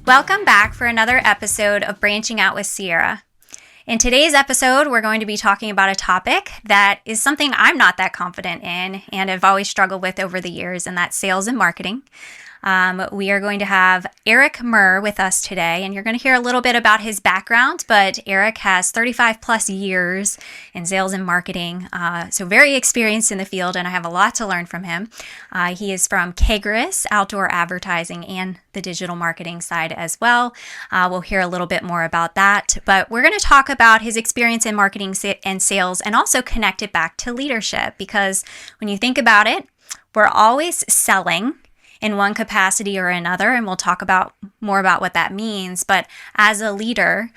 Welcome back for another episode of Branching Out with Sierra. In today's episode, we're going to be talking about a topic that is something I'm not that confident in and have always struggled with over the years, and that's sales and marketing. We are going to have Eric Murr with us today, and you're going to hear a little bit about his background, but Eric has 35 plus years in sales and marketing, so very experienced in the field, and I have a lot to learn from him. He is from Kegris, outdoor advertising, and the digital marketing side as well. We'll hear a little bit more about that, but we're going to talk about his experience in marketing and sales and also connect it back to leadership, because when you think about it, we're always selling in one capacity or another, and we'll talk about more about what that means. But as a leader,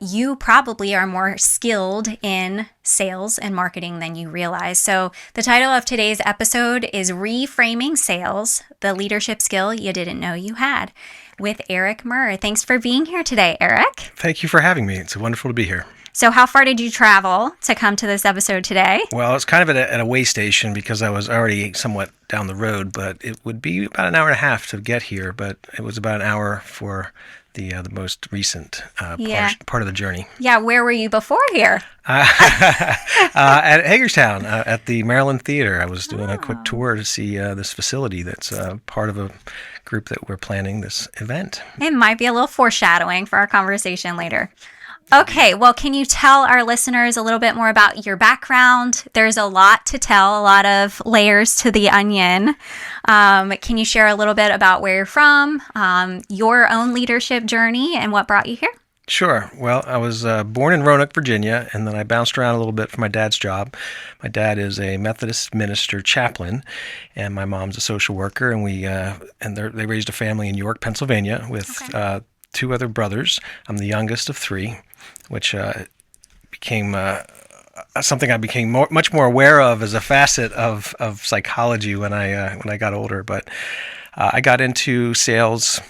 you probably are more skilled in sales and marketing than you realize. So the title of today's episode is Reframing Sales, the leadership skill you didn't know you had, with Eric Murr. Thanks for being here today, Eric. Thank you for having me. It's wonderful to be here. So how far did you travel to come to this episode today? Well, it's kind of at a way station because I was already somewhat down the road, but it would be about an hour and a half to get here, but it was about an hour for the most recent part of the journey. Yeah, where were you before here? At Hagerstown, at the Maryland Theater. I was doing a quick tour to see this facility that's part of a group that we're planning this event. It might be a little foreshadowing for our conversation later. Okay, well, can you tell our listeners a little bit more about your background? There's a lot to tell, a lot of layers to the onion. Can you share a little bit about where you're from, your own leadership journey, and what brought you here? Sure. Well, I was born in Roanoke, Virginia, and then I bounced around a little bit for my dad's job. My dad is a Methodist minister chaplain, and my mom's a social worker, and they raised a family in York, Pennsylvania, with two other brothers. I'm the youngest of three, which became something I became much more aware of as a facet of psychology when I got older. But I got into sales,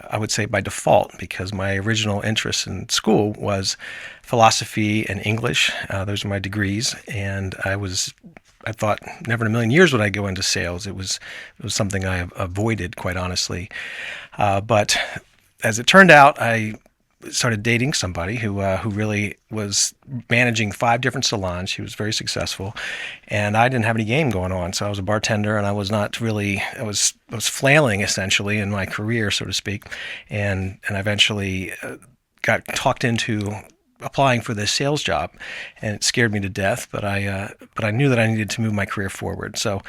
I would say by default, because my original interest in school was philosophy and English. Those are my degrees, and I thought never in a million years would I go into sales. It was something I avoided, quite honestly. But as it turned out, I started dating somebody who really was managing 5 different salons. She was very successful, and I didn't have any game going on. So I was a bartender, and I was flailing essentially in my career, so to speak, and I eventually got talked into applying for this sales job, and it scared me to death. But I knew that I needed to move my career forward. So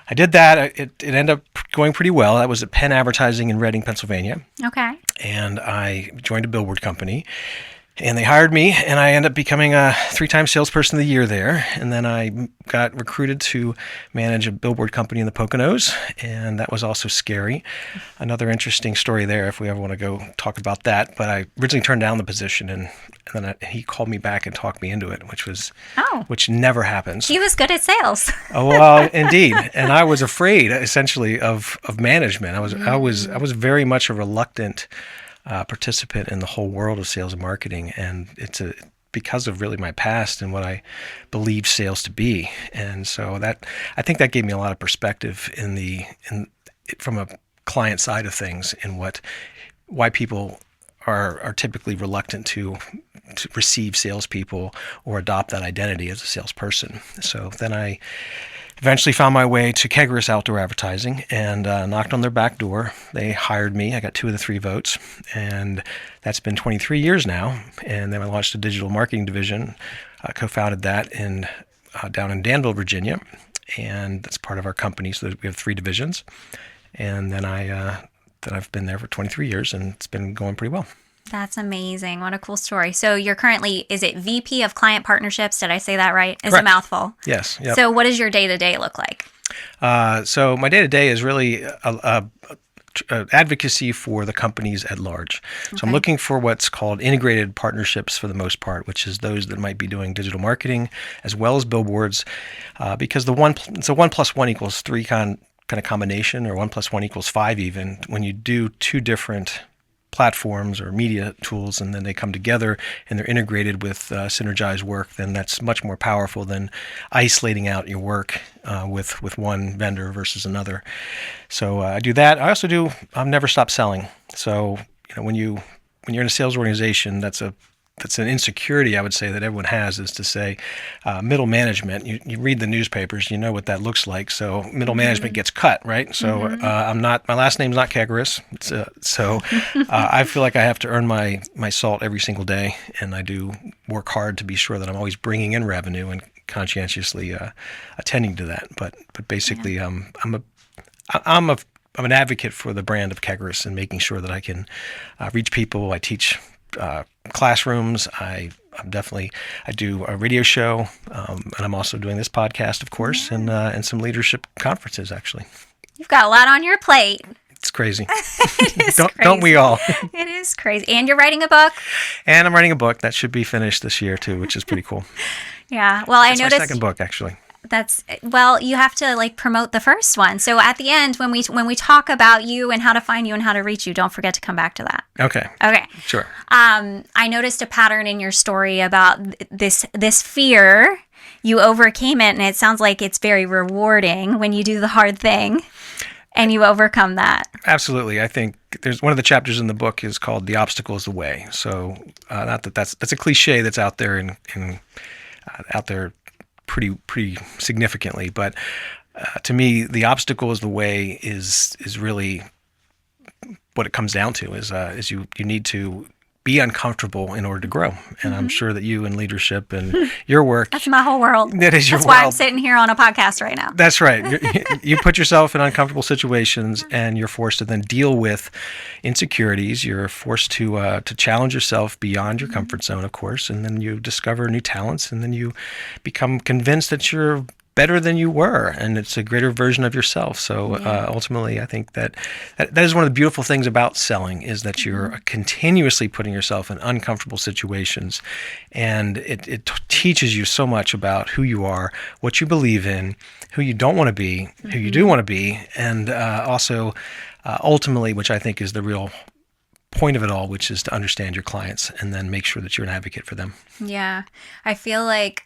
I did that. It ended up going pretty well. That was at Penn Advertising in Reading, Pennsylvania. Okay. And I joined a billboard company, and they hired me, and I ended up becoming a 3-time salesperson of the year there. And then I got recruited to manage a billboard company in the Poconos, and that was also scary. Another interesting story there if we ever want to go talk about that. But I originally turned down the position, and then he called me back and talked me into it, which never happens. He was good at sales. Oh, well, indeed. And I was afraid, essentially, of management. I was very much a reluctant participant in the whole world of sales and marketing, and it's because of really my past and what I believe sales to be. And so I think that gave me a lot of perspective from a client side of things, and why people are typically reluctant to receive salespeople or adopt that identity as a salesperson. So then I eventually found my way to Kegris Outdoor Advertising and knocked on their back door. They hired me. I got 2 of the 3 votes, and that's been 23 years now. And then I launched a digital marketing division, co-founded that down in Danville, Virginia, and that's part of our company. So we have 3 divisions. And then I've been there for 23 years, and it's been going pretty well. That's amazing. What a cool story. So you're currently, is it VP of Client Partnerships? Did I say that right? It's Correct. A mouthful. Yes. Yep. So what does your day-to-day look like? So my day-to-day is really advocacy for the companies at large. So I'm looking for what's called integrated partnerships for the most part, which is those that might be doing digital marketing as well as billboards, because it's a 1 + 1 = 3 kind of combination, or 1 + 1 = 5 even, when you do 2 different platforms or media tools, and then they come together and they're integrated with synergized work, then that's much more powerful than isolating out your work with one vendor versus another. So I do that. I also do Never Stop Selling. So, when you're in a sales organization, that's an insecurity, I would say, that everyone has, is to say middle management. You read the newspapers, you know what that looks like. So middle management gets cut, right? So my last name's not Kegaris. I feel like I have to earn my salt every single day, and I do work hard to be sure that I'm always bringing in revenue and conscientiously attending to that. But basically, I'm an advocate for the brand of Kegaris and making sure that I can reach people. I teach classrooms. I do a radio show, and I'm also doing this podcast, of course, and some leadership conferences. Actually, you've got a lot on your plate. It's crazy. It is crazy. Don't we all? It is crazy. And you're writing a book. And I'm writing a book that should be finished this year too, which is pretty cool. Yeah. Well, I noticed my second book, actually. You have to promote the first one. So at the end, when we talk about you and how to find you and how to reach you, don't forget to come back to that. Okay. Sure. I noticed a pattern in your story about this fear. You overcame it, and it sounds like it's very rewarding when you do the hard thing and you overcome that. Absolutely. I think there's one of the chapters in the book is called "The Obstacle is the Way." So not that's a cliche that's out there out there pretty significantly, but to me, the obstacle is the way is really what it comes down to. Is you need to be uncomfortable in order to grow, and I'm sure that you in leadership and your work, that's my whole world. That is your That's world. why I'm sitting here on a podcast right now. That's right. You put yourself in uncomfortable situations, and you're forced to then deal with insecurities. You're forced to challenge yourself beyond your comfort zone, of course, and then you discover new talents, and then you become convinced that you're better than you were, and it's a greater version of yourself. So ultimately, I think that is one of the beautiful things about selling, is that you're continuously putting yourself in uncomfortable situations, and it teaches you so much about who you are, what you believe in, who you don't want to be, who you do want to be, and also ultimately, which I think is the real point of it all, which is to understand your clients and then make sure that you're an advocate for them. Yeah, I feel like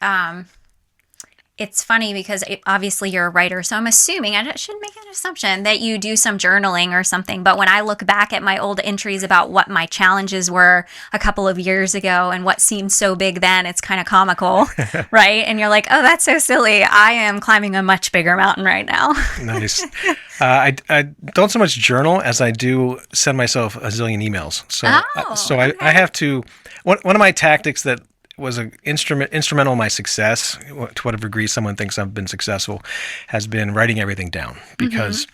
it's funny because obviously you're a writer, so I'm assuming, I shouldn't make an assumption, that you do some journaling or something. But when I look back at my old entries about what my challenges were a couple of years ago and what seemed so big then, it's kind of comical, right? And you're like, oh, that's so silly. I am climbing a much bigger mountain right now. Nice. I don't so much journal as I do send myself a zillion emails. I have to, one of my tactics that was an instrumental in my success, to whatever degree someone thinks I've been successful, has been writing everything down. Because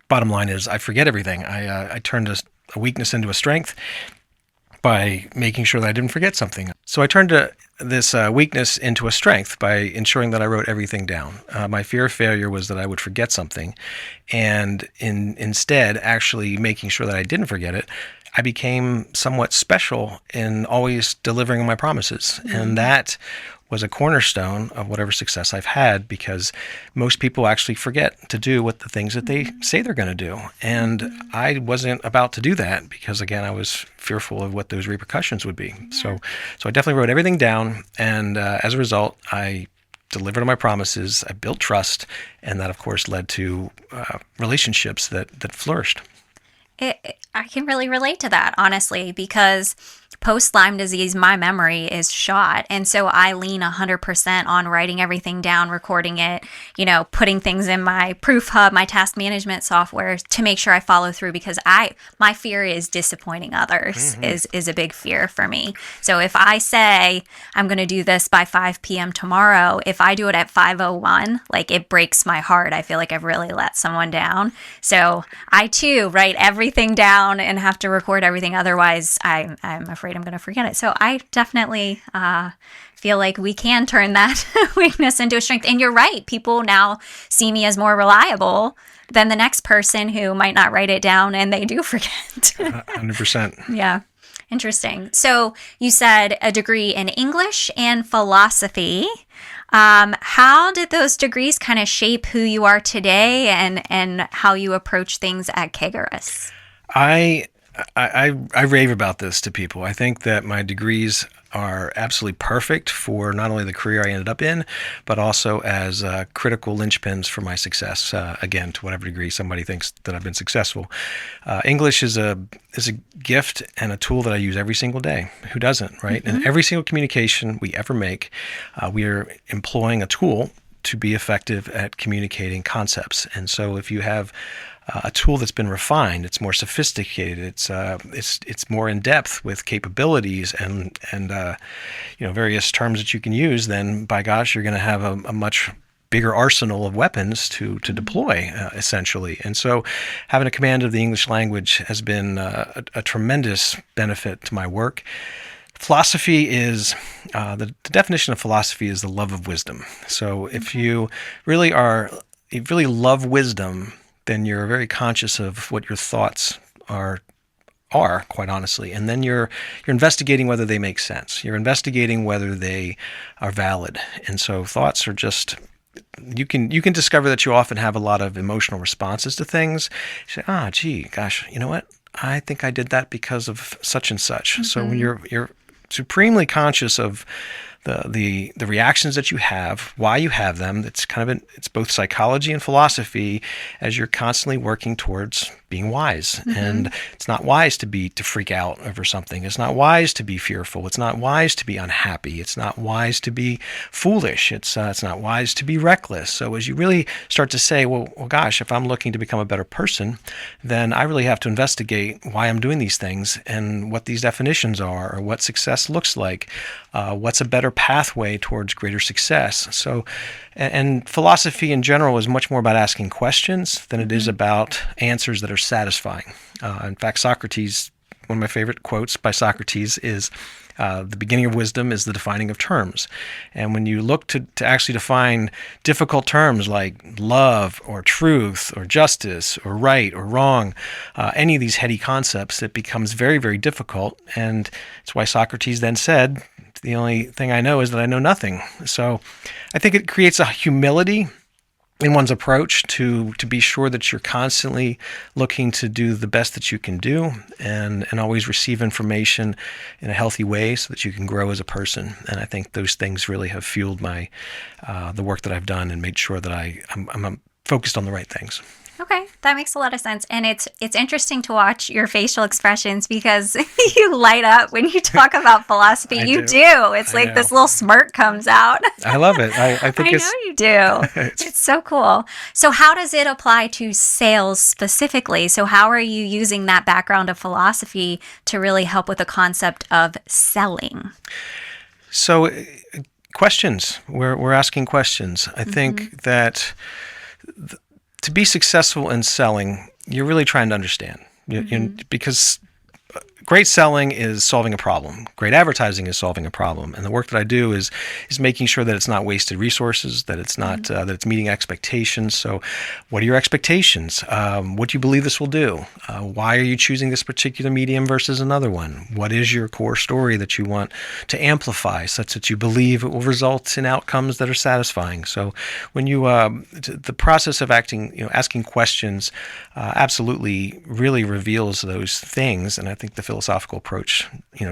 bottom line is, I forget everything. I turned a weakness into a strength by making sure that I didn't forget something. So I turned this weakness into a strength by ensuring that I wrote everything down. My fear of failure was that I would forget something, and instead actually making sure that I didn't forget it, I became somewhat special in always delivering on my promises. And that was a cornerstone of whatever success I've had, because most people actually forget to do what the things that they say they're going to do. And I wasn't about to do that because, again, I was fearful of what those repercussions would be. So I definitely wrote everything down. And as a result, I delivered on my promises. I built trust. And that, of course, led to relationships that flourished. I can really relate to that, honestly, because post-Lyme disease, my memory is shot. And so I lean 100% on writing everything down, recording it, putting things in my proof hub, my task management software to make sure I follow through, because my fear is disappointing others is a big fear for me. So if I say I'm going to do this by 5 p.m. tomorrow, if I do it at 5:01, it breaks my heart. I feel like I've really let someone down. So I too write everything down and have to record everything. Otherwise, I'm afraid I'm going to forget it. So I definitely feel like we can turn that weakness into a strength. And you're right. People now see me as more reliable than the next person who might not write it down and they do forget. 100%. Yeah. Interesting. So you said a degree in English and philosophy. How did those degrees kind of shape who you are today and how you approach things at Kegaris? I rave about this to people. I think that my degrees are absolutely perfect for not only the career I ended up in, but also as critical linchpins for my success. Again, to whatever degree somebody thinks that I've been successful. English is a gift and a tool that I use every single day. Who doesn't, right? And every single communication we ever make, we are employing a tool to be effective at communicating concepts. And so if you have a tool that's been refined, it's more sophisticated, it's more in depth with capabilities and various terms that you can use, then by gosh, you're going to have a much bigger arsenal of weapons to deploy, essentially. And so having a command of the English language has been a tremendous benefit to my work. Philosophy is, the definition of philosophy is the love of wisdom. So if you really love wisdom, then you're very conscious of what your thoughts are, quite honestly. And then you're investigating whether they make sense. You're investigating whether they are valid. And so thoughts are just, you can discover that you often have a lot of emotional responses to things. You say, gee, gosh, you know what? I think I did that because of such and such. So when you're supremely conscious of the reactions that you have, why you have them, it's it's both psychology and philosophy as you're constantly working towards being wise. And it's not wise to freak out over something. It's not wise to be fearful. It's not wise to be unhappy. It's not wise to be foolish. It's not wise to be reckless. So as you really start to say, well, gosh, if I'm looking to become a better person, then I really have to investigate why I'm doing these things and what these definitions are, or what success looks like, what's a better pathway towards greater success. So, and philosophy in general is much more about asking questions than it is about answers that are satisfying. In fact, Socrates, one of my favorite quotes by Socrates is, the beginning of wisdom is the defining of terms. And when you look to actually define difficult terms like love or truth or justice or right or wrong, any of these heady concepts, it becomes very, very difficult. And it's why Socrates then said, the only thing I know is that I know nothing. So I think it creates a humility in one's approach to be sure that you're constantly looking to do the best that you can do and always receive information in a healthy way so that you can grow as a person. And I think those things really have fueled my the work that I've done and made sure that I'm focused on the right things. Okay, that makes a lot of sense. And it's interesting to watch your facial expressions because you light up when you talk about philosophy. You do. It's like this little smirk comes out. I love it. I think I know you do. It's so cool. So how does it apply to sales specifically? So how are you using that background of philosophy to really help with the concept of selling? So questions. We're asking questions. I think that to be successful in selling, you're really trying to understand. Because great selling is solving a problem. Great advertising is solving a problem. And the work that I do is making sure that it's not wasted resources, that it's not that it's meeting expectations. So what are your expectations? What do you believe this will do? Why are you choosing this particular medium versus another one? What is your core story that you want to amplify such that you believe it will result in outcomes that are satisfying? So when you the process of asking questions absolutely really reveals those things, and I think the philosophical approach,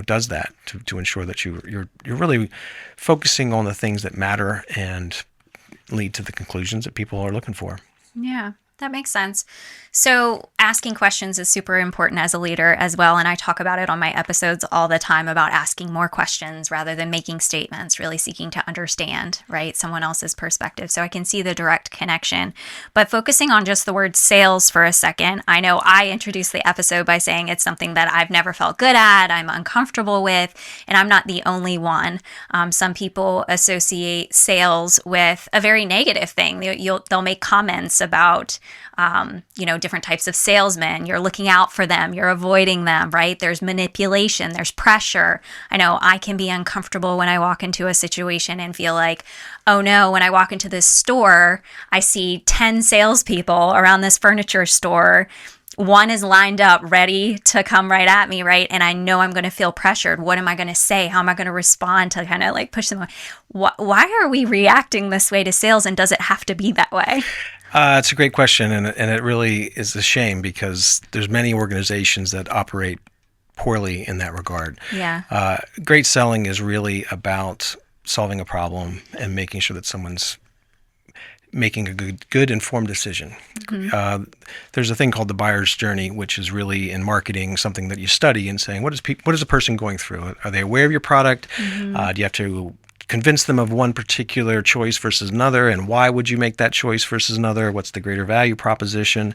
does that to ensure that you're really focusing on the things that matter and lead to the conclusions that people are looking for. Yeah, that makes sense. So asking questions is super important as a leader as well. And I talk about it on my episodes all the time about asking more questions rather than making statements, really seeking to understand, right, someone else's perspective. So I can see the direct connection. But focusing on just the word sales for a second, I know I introduced the episode by saying it's something that I've never felt good at, I'm uncomfortable with, and I'm not the only one. Some people associate sales with a very negative thing. They'll make comments about different types of salesmen. You're looking out for them. You're avoiding them, right? There's manipulation. There's pressure. I know I can be uncomfortable when I walk into a situation and feel like, oh no, when I walk into this store, I see 10 salespeople around this furniture store. One is lined up, ready to come right at me, right? And I know I'm going to feel pressured. What am I going to say? How am I going to respond to kind of like push them away? Why are we reacting this way to sales, and does it have to be that way? It's a great question, and it really is a shame because there's many organizations that operate poorly in that regard. Yeah. Great selling is really about solving a problem and making sure that someone's making a good informed decision. There's a thing called the buyer's journey, which is really in marketing something that you study and saying, what is a person going through? Are they aware of your product? Do you have to convince them of one particular choice versus another, and why would you make that choice versus another? What's the greater value proposition?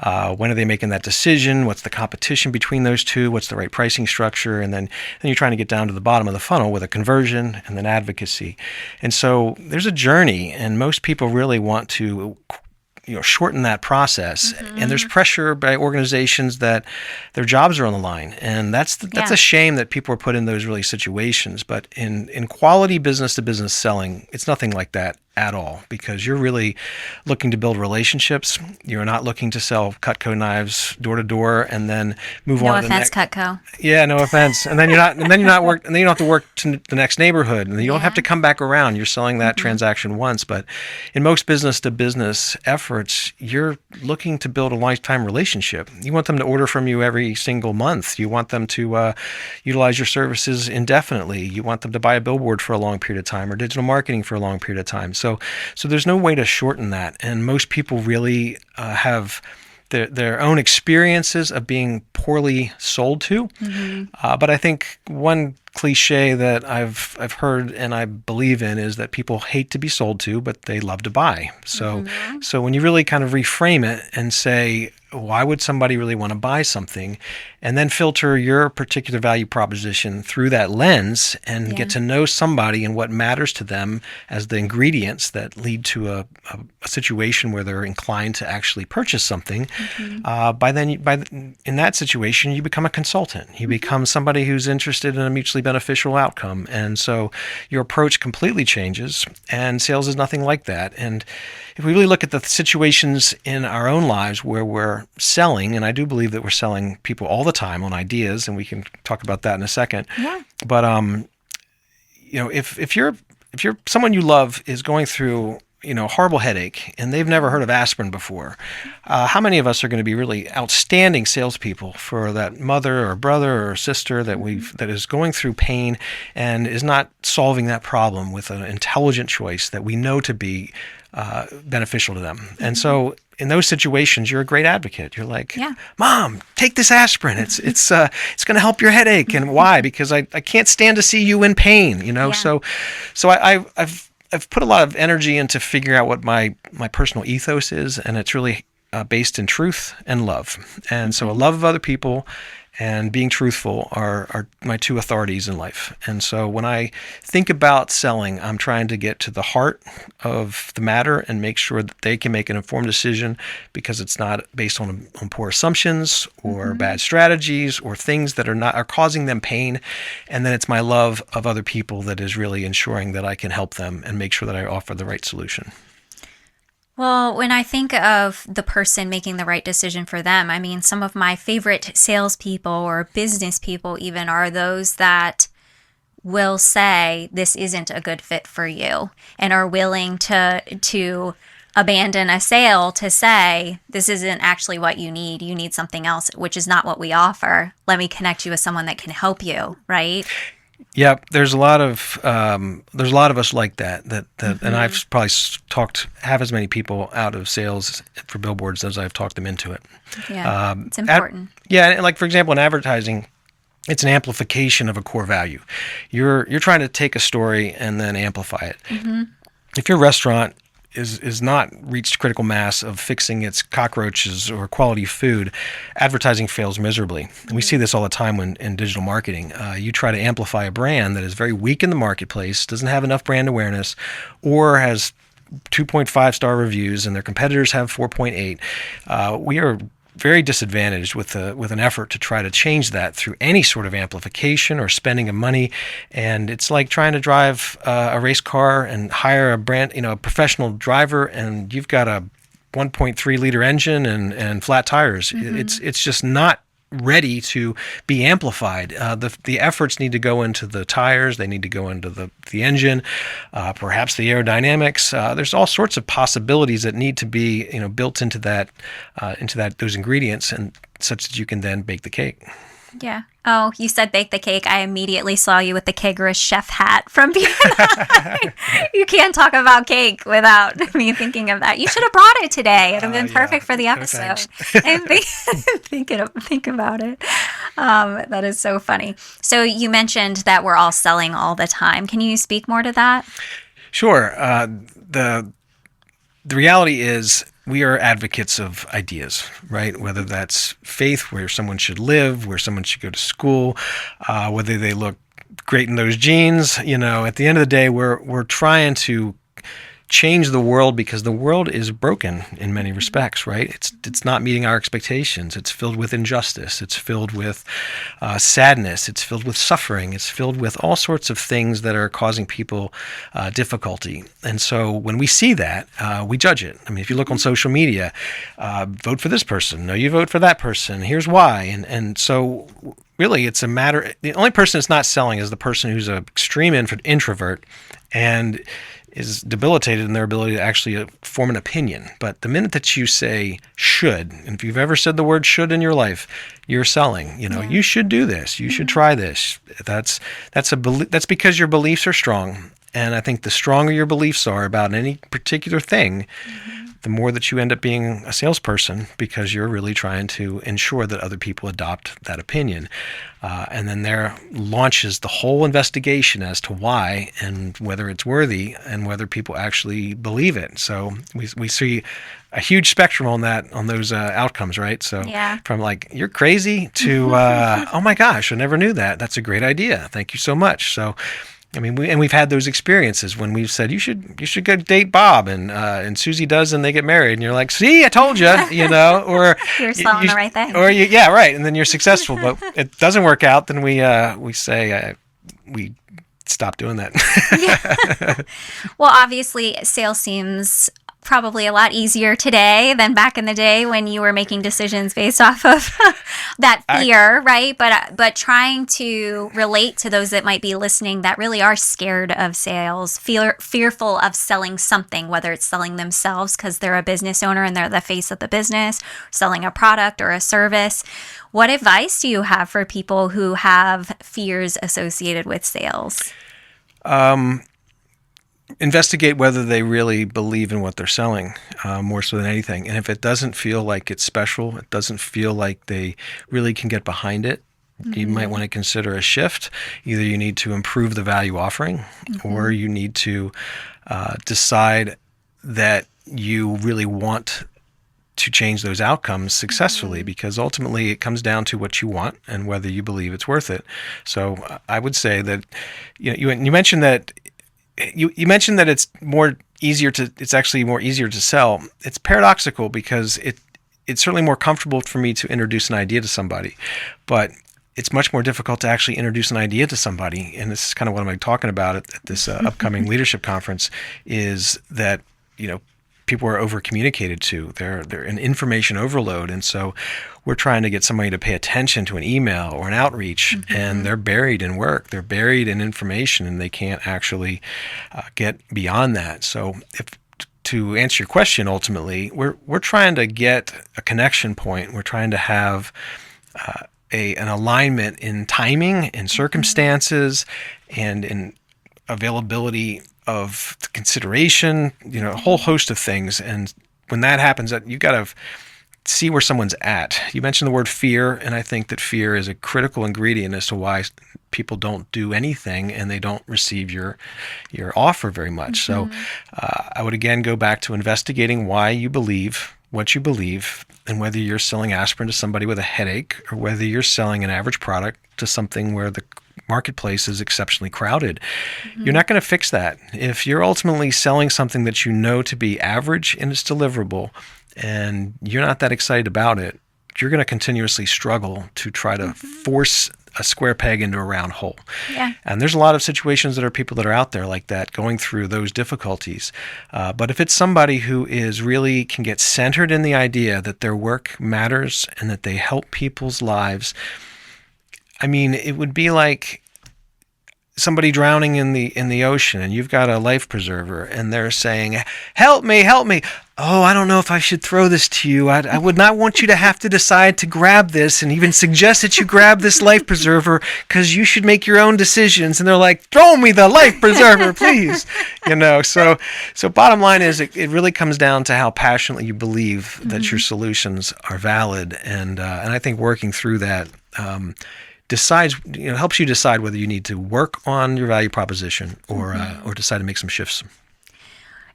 When are they making that decision? What's the competition between those two? What's the right pricing structure? And then you're trying to get down to the bottom of the funnel with a conversion and then advocacy. And so there's a journey, and most people really want to shorten that process. And there's pressure by organizations that their jobs are on the line. And that's a shame that people are put in those really situations. But in quality business to business selling, it's nothing like that at all, because you're really looking to build relationships. You're not looking to sell Cutco knives door to door and then move on to the next. No offense, Cutco. Yeah, no offense. And then you don't have to work to the next neighborhood, and you don't have to come back around. You're selling that transaction once. But in most business to business efforts, you're looking to build a lifetime relationship. You want them to order from you every single month. You want them to utilize your services indefinitely. You want them to buy a billboard for a long period of time or digital marketing for a long period of time. So there's no way to shorten that. And most people really have their own experiences of being poorly sold to. But I think one cliche that I've heard and I believe in is that people hate to be sold to, but they love to buy. So when you really kind of reframe it and say, why would somebody really want to buy something? And then filter your particular value proposition through that lens and get to know somebody and what matters to them as the ingredients that lead to a situation where they're inclined to actually purchase something. In that situation, you become a consultant. You become somebody who's interested in a mutually beneficial outcome. And so your approach completely changes, and sales is nothing like that. And if we really look at the situations in our own lives where we're selling, and I do believe that we're selling people all the time on ideas, and we can talk about that in a second. Yeah. But if you're someone you love is going through horrible headache and they've never heard of aspirin before, how many of us are going to be really outstanding salespeople for that mother or brother or sister that is going through pain and is not solving that problem with an intelligent choice that we know to be beneficial to them? And so in those situations, you're a great advocate. You're like, Mom, take this aspirin. It's going to help your headache. And why? Because I can't stand to see you in pain. So I've put a lot of energy into figuring out what my personal ethos is, and it's really based in truth and love. And so a love of other people and being truthful are my two authorities in life. And so when I think about selling, I'm trying to get to the heart of the matter and make sure that they can make an informed decision, because it's not based on poor assumptions or bad strategies or things that are causing them pain. And then it's my love of other people that is really ensuring that I can help them and make sure that I offer the right solution. Well, when I think of the person making the right decision for them, I mean, some of my favorite salespeople or business people even are those that will say this isn't a good fit for you and are willing to abandon a sale to say this isn't actually what you need. You need something else, which is not what we offer. Let me connect you with someone that can help you, right? Yeah, there's a lot of us like that, and I've probably talked half as many people out of sales for billboards as I've talked them into it. Yeah, it's important. Like for example, in advertising, it's an amplification of a core value. You're trying to take a story and then amplify it. If your restaurant is not reached critical mass of fixing its cockroaches or quality food, advertising fails miserably. And we see this all the time in digital marketing. You try to amplify a brand that is very weak in the marketplace, doesn't have enough brand awareness, or has 2.5-star reviews and their competitors have 4.8. We are very disadvantaged with an effort to try to change that through any sort of amplification or spending of money. And it's like trying to drive a race car and hire a professional driver, and you've got a 1.3 liter engine and flat tires. It's just not ready to be amplified. The efforts need to go into the tires. They need to go into the engine, perhaps the aerodynamics. There's all sorts of possibilities that need to be built into those ingredients, and such that you can then bake the cake. Yeah. Oh, you said bake the cake. I immediately saw you with the Keger's chef hat from BNI. You can't talk about cake without me thinking of that. You should have brought it today. It would have been perfect for the episode. And think about it. That is so funny. So you mentioned that we're all selling all the time. Can you speak more to that? Sure. The reality is, we are advocates of ideas, right? Whether that's faith, where someone should live, where someone should go to school, whether they look great in those jeans. At the end of the day, we're trying to change the world because the world is broken in many respects, right? It's not meeting our expectations. It's filled with injustice. It's filled with sadness. It's filled with suffering. It's filled with all sorts of things that are causing people difficulty. And so when we see that, we judge it. I mean, if you look on social media, vote for this person. No, you vote for that person. Here's why. And so really, it's a matter. The only person that's not selling is the person who's an extreme introvert and is debilitated in their ability to actually form an opinion. But the minute that you say should, and if you've ever said the word should in your life, you're selling. You should do this. You should try this. That's because your beliefs are strong. And I think the stronger your beliefs are about any particular thing, the more that you end up being a salesperson, because you're really trying to ensure that other people adopt that opinion. And then there launches the whole investigation as to why and whether it's worthy and whether people actually believe it. So we see a huge spectrum on those outcomes, right? So from like, you're crazy to, oh my gosh, I never knew that. That's a great idea. Thank you so much. So I mean, we've had those experiences when we've said you should go date Bob, and Susie does, and they get married, and you're like, see, I told you, or you're selling the right thing, or right, and then you're successful, but it doesn't work out. Then we say we stop doing that. Yeah. Well, obviously, sales seems probably a lot easier today than back in the day when you were making decisions based off of that fear, right? But trying to relate to those that might be listening that really are scared of sales, fearful of selling something, whether it's selling themselves because they're a business owner and they're the face of the business, selling a product or a service. What advice do you have for people who have fears associated with sales? Investigate whether they really believe in what they're selling, more so than anything. And if it doesn't feel like it's special, it doesn't feel like they really can get behind it, you might want to consider a shift. Either you need to improve the value offering, or you need to decide that you really want to change those outcomes successfully, because ultimately it comes down to what you want and whether you believe it's worth it. So I would say that you mentioned that you mentioned that it's actually more easier to sell. It's paradoxical because it's certainly more comfortable for me to introduce an idea to somebody, but it's much more difficult to actually introduce an idea to somebody. And this is kind of what I'm talking about at this upcoming leadership conference, is that people are over communicated to. They're in information overload, and so we're trying to get somebody to pay attention to an email or an outreach, and they're buried in work. They're buried in information, and they can't actually get beyond that. So to answer your question, ultimately, we're trying to get a connection point. We're trying to have an alignment in timing, in circumstances, and in availability of consideration, a whole host of things. And when that happens, you got to see where someone's at. You mentioned the word fear, and I think that fear is a critical ingredient as to why people don't do anything and they don't receive your offer very much. So I would again go back to investigating why you believe what you believe, and whether you're selling aspirin to somebody with a headache or whether you're selling an average product to something where the marketplace is exceptionally crowded. You're not going to fix that. If you're ultimately selling something that you know to be average and it's deliverable, and you're not that excited about it, you're going to continuously struggle to try to force a square peg into a round hole. Yeah. And there's a lot of situations that are people that are out there like that going through those difficulties. But if it's somebody who is really can get centered in the idea that their work matters and that they help people's lives, I mean, it would be like somebody drowning in the ocean, and you've got a life preserver, and they're saying, help me. Oh, I don't know if I should throw this to you. I would not want you to have to decide to grab this and even suggest that you grab this life preserver because you should make your own decisions. And they're like, throw me the life preserver, please. So bottom line is it really comes down to how passionately you believe that your solutions are valid. And I think working through that helps you decide whether you need to work on your value proposition or decide to make some shifts.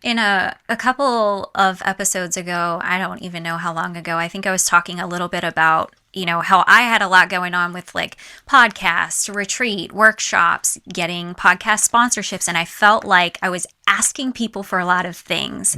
In a couple of episodes ago, I don't even know how long ago, I think I was talking a little bit about, how I had a lot going on with like podcasts, retreat, workshops, getting podcast sponsorships. And I felt like I was asking people for a lot of things,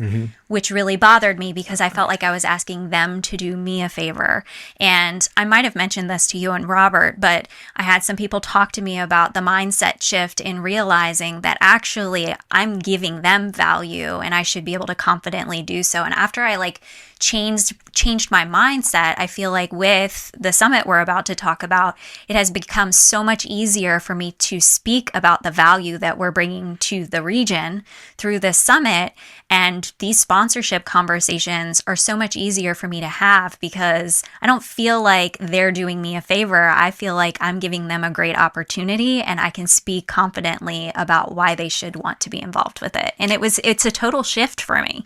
which really bothered me because I felt like I was asking them to do me a favor. And I might have mentioned this to you and Robert, but I had some people talk to me about the mindset shift in realizing that actually I'm giving them value and I should be able to confidently do so. And after I changed my mindset, I feel like with the summit we're about to talk about, it has become so much easier for me to speak about the value that we're bringing to the region through this summit. And these sponsorship conversations are so much easier for me to have because I don't feel like they're doing me a favor. I feel like I'm giving them a great opportunity and I can speak confidently about why they should want to be involved with it. And it's a total shift for me.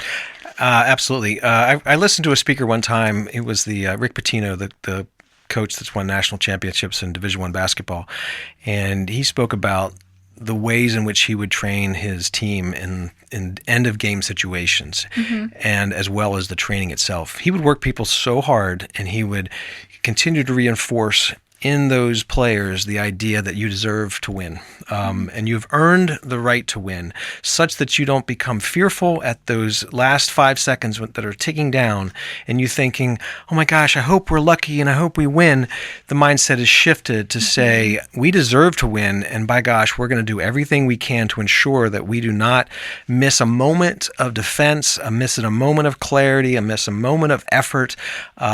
Absolutely. I listened to a speaker one time. It was the Rick Pitino, the coach that's won national championships in Division I basketball. And he spoke about the ways in which he would train his team in end of game situations, and as well as the training itself. He would work people so hard, and he would continue to reinforce in those players the idea that you deserve to win, and you've earned the right to win, such that you don't become fearful at those last 5 seconds that are ticking down, and you thinking, oh my gosh, I hope we're lucky and I hope we win. The mindset is shifted to say, we deserve to win, and by gosh, we're going to do everything we can to ensure that we do not miss a moment of defense, miss a moment of clarity, miss a moment of effort,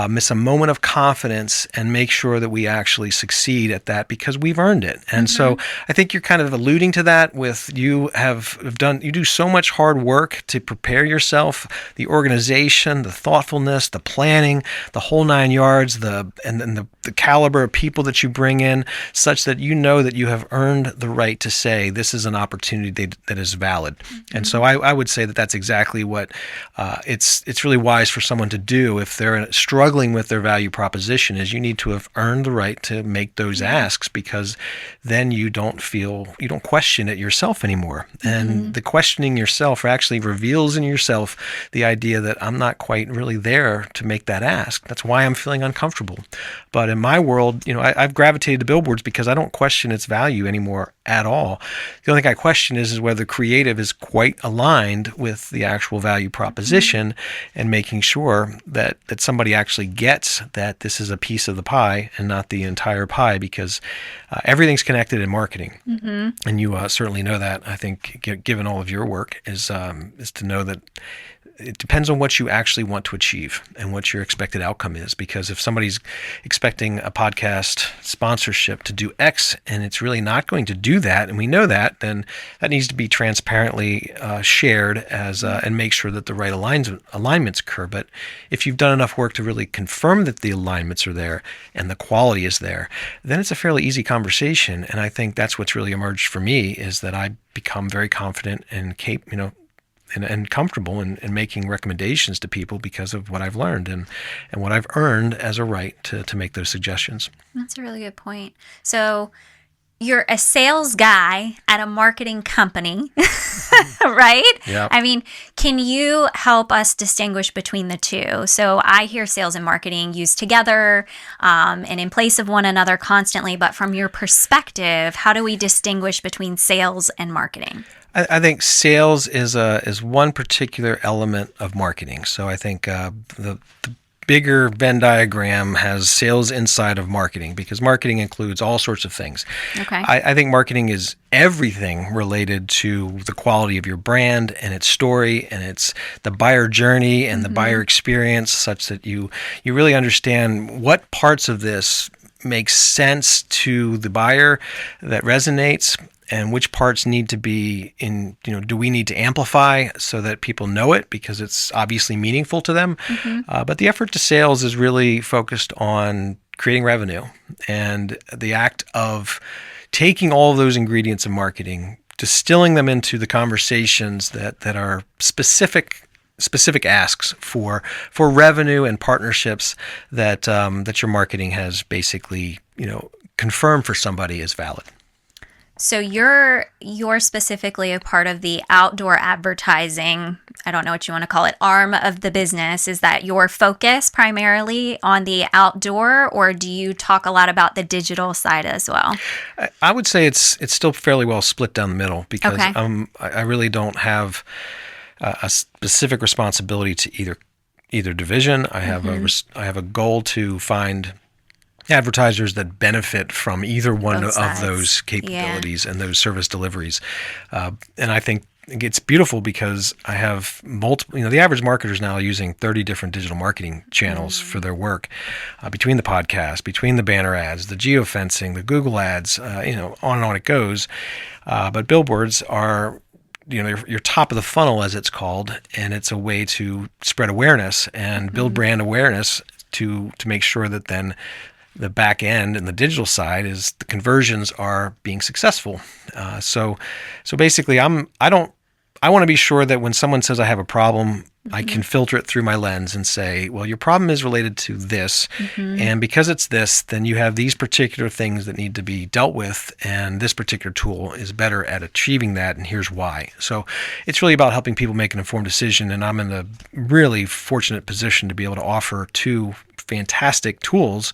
miss a moment of confidence, and make sure that we actually succeed at that because we've earned it. And so I think you're kind of alluding to that with you do so much hard work to prepare yourself, the organization, the thoughtfulness, the planning, the whole 9 yards, the caliber of people that you bring in, such that you know that you have earned the right to say this is an opportunity that is valid. And so I would say that that's exactly what it's really wise for someone to do if they're struggling with their value proposition, is you need to have earned the right to make those asks, because then you don't question it yourself anymore. And the questioning yourself actually reveals in yourself the idea that I'm not quite really there to make that ask. That's why I'm feeling uncomfortable. But in my world, I've gravitated to billboards because I don't question its value anymore at all. The only thing I question is whether creative is quite aligned with the actual value proposition, and making sure that somebody actually gets that this is a piece of the pie and not the entire pie, because everything's connected in marketing. And you certainly know that. I think given all of your work is to know that it depends on what you actually want to achieve and what your expected outcome is. Because if somebody's expecting a podcast sponsorship to do X and it's really not going to do that, and we know that, then that needs to be transparently shared and make sure that the right alignments occur. But if you've done enough work to really confirm that the alignments are there and the quality is there, then it's a fairly easy conversation. And I think that's what's really emerged for me, is that I become very confident and and comfortable in making recommendations to people because of what I've learned and what I've earned as a right to make those suggestions. That's a really good point. So you're a sales guy at a marketing company, right? Yeah. I mean, can you help us distinguish between the two? So I hear sales and marketing used together and in place of one another constantly, but from your perspective, how do we distinguish between sales and marketing? I think sales is one particular element of marketing. So I think the bigger Venn diagram has sales inside of marketing, because marketing includes all sorts of things. Okay. I think marketing is everything related to the quality of your brand and its story and its the buyer journey and the buyer experience, such that you really understand what parts of this makes sense to the buyer that resonates, and which parts need to be do we need to amplify so that people know it because it's obviously meaningful to them. But the effort to sales is really focused on creating revenue, and the act of taking all of those ingredients of marketing, distilling them into the conversations that are specific asks for revenue and partnerships that your marketing has basically confirmed for somebody is valid. So you're specifically a part of the outdoor advertising, I don't know what you want to call it, arm of the business. Is that your focus primarily on the outdoor, or do you talk a lot about the digital side as well? I would say it's still fairly well split down the middle, because Okay. I really don't have a specific responsibility to either division. I have I have a goal to find advertisers that benefit from either one Both of sides. those capabilities and those service deliveries. And I think it's beautiful because I have multiple, the average marketer is now using 30 different digital marketing channels for their work, between the podcast, between the banner ads, the geofencing, the Google ads, on and on it goes. But billboards are your top of the funnel, as it's called, and it's a way to spread awareness and build brand awareness to make sure that then the back end and the digital side is the conversions are being successful. So basically, I want to be sure that when someone says I have a problem, I can filter it through my lens and say, well, your problem is related to this. And because it's this, then you have these particular things that need to be dealt with. And this particular tool is better at achieving that. And here's why. So it's really about helping people make an informed decision. And I'm in a really fortunate position to be able to offer two fantastic tools,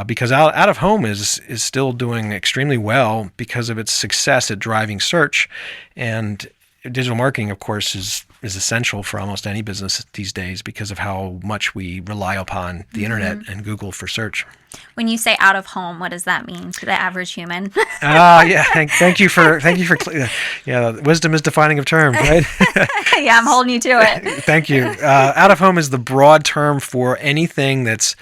because out of home is still doing extremely well because of its success at driving search. And digital marketing, of course, is essential for almost any business these days because of how much we rely upon the internet and Google for search. When you say out of home, what does that mean to the average human? Yeah. Thank you for wisdom is defining of terms, right? Yeah, I'm holding you to it. Thank you. Out of home is the broad term for anything that's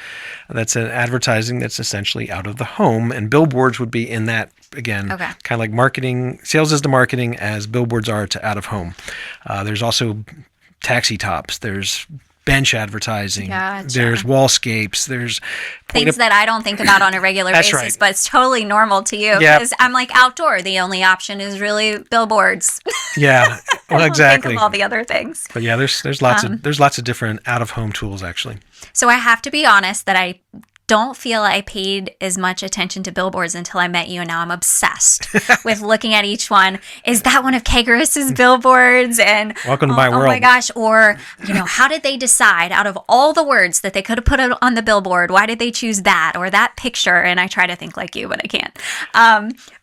an advertising that's essentially out of the home, and billboards would be in that. Again, kind of like marketing, sales is to marketing as billboards are to out of home. There's also taxi tops. There's bench advertising. Gotcha. There's wallscapes. There's things that I don't think about on a regular basis, right. But it's totally normal to you because I'm like outdoor. The only option is really billboards. Yeah, well, exactly. Think of all the other things. But yeah, there's lots of different out of home tools actually. So I have to be honest that I don't feel I paid as much attention to billboards until I met you, and now I'm obsessed with looking at each one. Is that one of Kagris's billboards? And welcome to my world. Oh my gosh! Or how did they decide out of all the words that they could have put on the billboard? Why did they choose that or that picture? And I try to think like you, but I can't.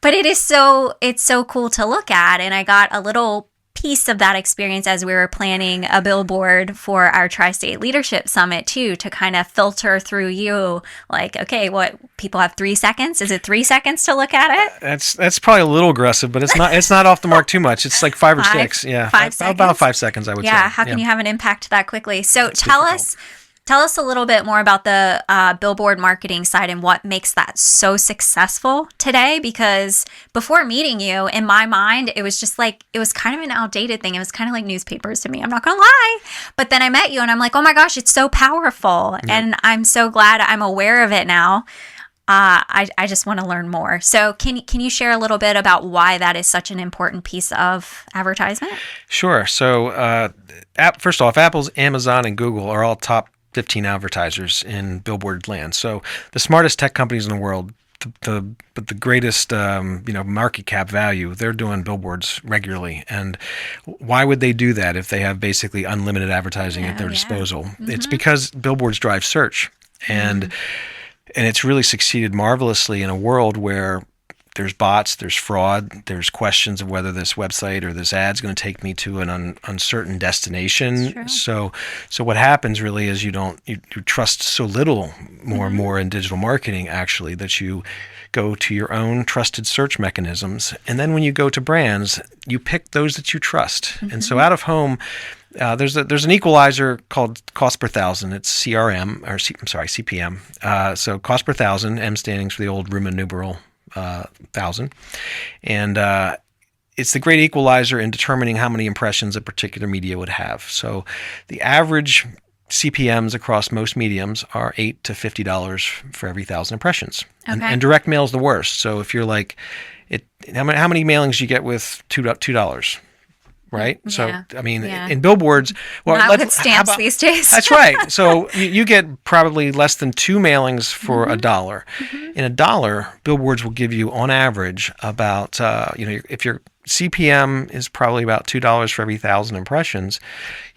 But it's so cool to look at, and I got a little piece of that experience as we were planning a billboard for our Tri-State Leadership Summit too, to kind of filter through you, like, okay, what, people have 3 seconds? Is it 3 seconds to look at it? That's probably a little aggressive, but it's not off the mark too much. It's like 5 or 6. Yeah. 5 seconds? About 5 seconds, I would say. Yeah, how can you have an impact that quickly? So tell us a little bit more about the billboard marketing side and what makes that so successful today, because before meeting you, in my mind, it was just like, it was kind of an outdated thing. It was kind of like newspapers to me. I'm not going to lie. But then I met you and I'm like, oh my gosh, it's so powerful. Yep. And I'm so glad I'm aware of it now. I just want to learn more. So can you share a little bit about why that is such an important piece of advertisement? Sure. So first off, Apple's, Amazon, and Google are all top 15 advertisers in billboard land. So the smartest tech companies in the world, but the greatest market cap value, they're doing billboards regularly. And why would they do that if they have basically unlimited advertising at their disposal? Mm-hmm. It's because billboards drive search, and it's really succeeded marvelously in a world where there's bots, there's fraud, there's questions of whether this website or this ad's going to take me to an uncertain destination. So what happens really is you trust so little more and more in digital marketing, actually, that you go to your own trusted search mechanisms. And then when you go to brands, you pick those that you trust. And so out of home, there's an equalizer called cost per thousand. It's CPM. So cost per thousand, M standing for the old Roman numeral 1,000. And it's the great equalizer in determining how many impressions a particular media would have. So the average CPMs across most mediums are $8 to $50 for every 1,000 impressions. Okay. And direct mail is the worst. So if you're like, how many mailings do you get with $2? Right? Yeah. So, I mean, in billboards, not with stamps these days. That's right. So you get probably less than 2 mailings for $1. In $1, billboards will give you on average about, if your CPM is probably about $2 for every 1,000 impressions,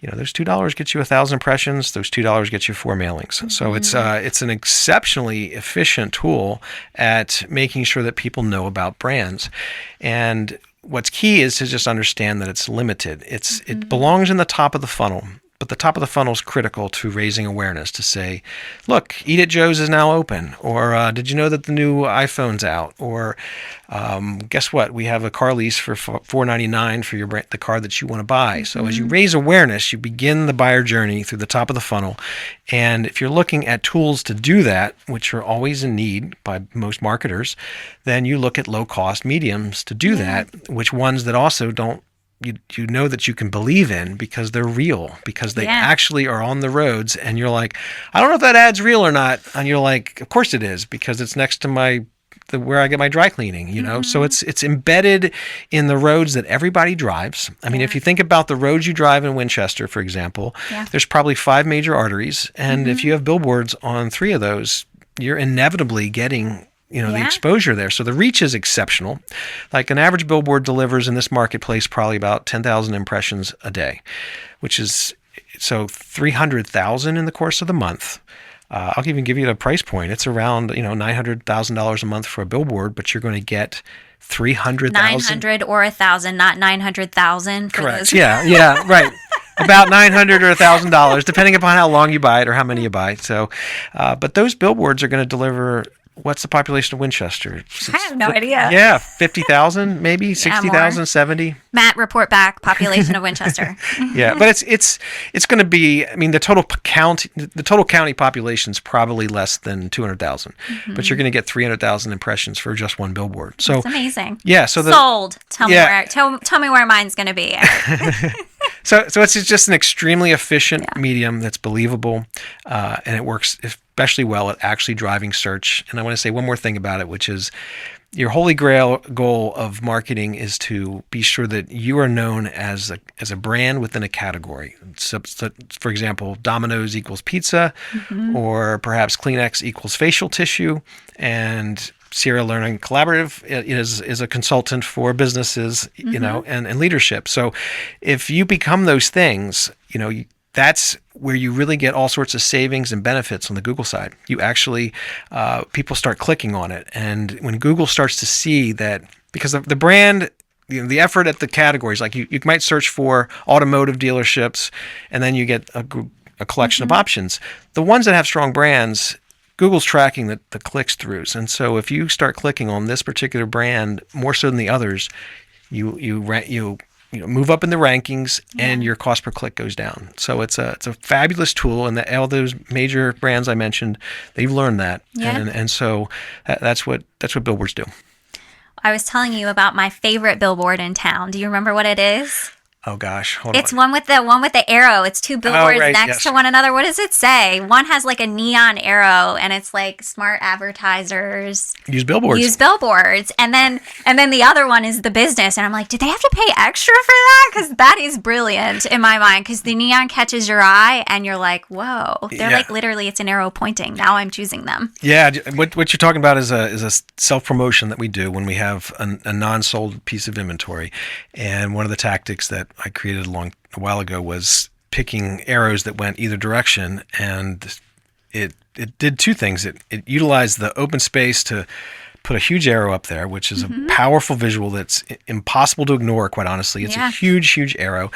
those $2 get you 1,000 impressions. Those $2 get you 4 mailings. So it's an exceptionally efficient tool at making sure that people know about brands. And what's key is to just understand that it's limited. It belongs in the top of the funnel, but the top of the funnel is critical to raising awareness, to say, look, Eat at Joe's is now open, or did you know that the new iPhone's out, or guess what, we have a car lease for $4.99 for the car that you want to buy. So as you raise awareness, you begin the buyer journey through the top of the funnel. And if you're looking at tools to do that, which are always in need by most marketers, then you look at low-cost mediums to do that, which ones that also don't, you know that you can believe in because they're real, because they actually are on the roads, and you're like, I don't know if that ad's real or not, and you're like, of course it is, because it's next to where I get my dry cleaning, So it's embedded in the roads that everybody drives. I mean, if you think about the roads you drive in Winchester, for example, there's probably 5 major arteries, and if you have billboards on 3 of those, you're inevitably getting the exposure there. So the reach is exceptional. Like an average billboard delivers in this marketplace probably about 10,000 impressions a day, which is 300,000 in the course of the month. I'll even give you the price point. It's around $900,000 a month for a billboard, but you're going to get 300,000. 900 or 1,000, not 900,000. Correct. Yeah, right. About $900 or $1,000, depending upon how long you buy it or how many you buy. So, but those billboards are going to deliver. What's the population of Winchester? I have no idea. Yeah, 50,000, maybe 60,000, 70. Matt, report back. Population of Winchester. Yeah, but it's going to be. I mean, the total county population is probably less than 200,000, but you're going to get 300,000 impressions for just one billboard. So it's amazing. Yeah. So sold. Tell me where mine's going to be. So it's just an extremely efficient medium that's believable, and it works especially well at actually driving search. And I want to say one more thing about it, which is your holy grail goal of marketing is to be sure that you are known as a brand within a category. So, for example, Domino's equals pizza, or perhaps Kleenex equals facial tissue, and Sierra Learning Collaborative is a consultant for businesses, and leadership. So if you become those things, that's where you really get all sorts of savings and benefits on the Google side. You actually, people start clicking on it. And when Google starts to see that, because the brand, the effort at the categories, like you might search for automotive dealerships, and then you get a collection of options. The ones that have strong brands, Google's tracking the clicks throughs. And so if you start clicking on this particular brand more so than the others, you move up in the rankings, and your cost per click goes down. So it's a fabulous tool, and all those major brands I mentioned, they've learned that, and so that's what billboards do. I was telling you about my favorite billboard in town. Do you remember what it is? Oh gosh, hold on. It's one with the arrow. It's 2 billboards next to one another. What does it say? One has like a neon arrow, and it's like smart advertisers use billboards. And then the other one is the business. And I'm like, did they have to pay extra for that? Because that is brilliant in my mind. Because the neon catches your eye, and you're like, whoa. They're like literally, it's an arrow pointing. Now I'm choosing them. Yeah, what you're talking about is a self promotion that we do when we have a non-sold piece of inventory, and one of the tactics that I created a while ago was picking arrows that went either direction, and it did 2 things. It utilized the open space to put a huge arrow up there, which is a powerful visual that's impossible to ignore, quite honestly. It's a huge, huge arrow.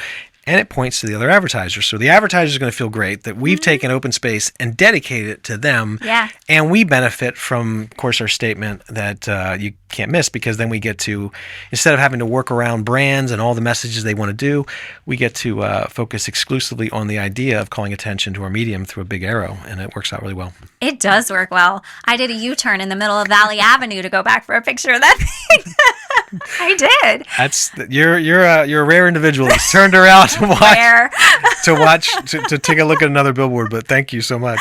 And it points to the other advertisers. So the advertiser is going to feel great that we've taken open space and dedicated it to them. Yeah. And we benefit from, of course, our statement that you can't miss, because then we get to, instead of having to work around brands and all the messages they want to do, we get to focus exclusively on the idea of calling attention to our medium through a big arrow. And it works out really well. It does work well. I did a U-turn in the middle of Valley Avenue to go back for a picture of that thing. I did. You're a rare individual that's turned around to take a look at another billboard. But thank you so much.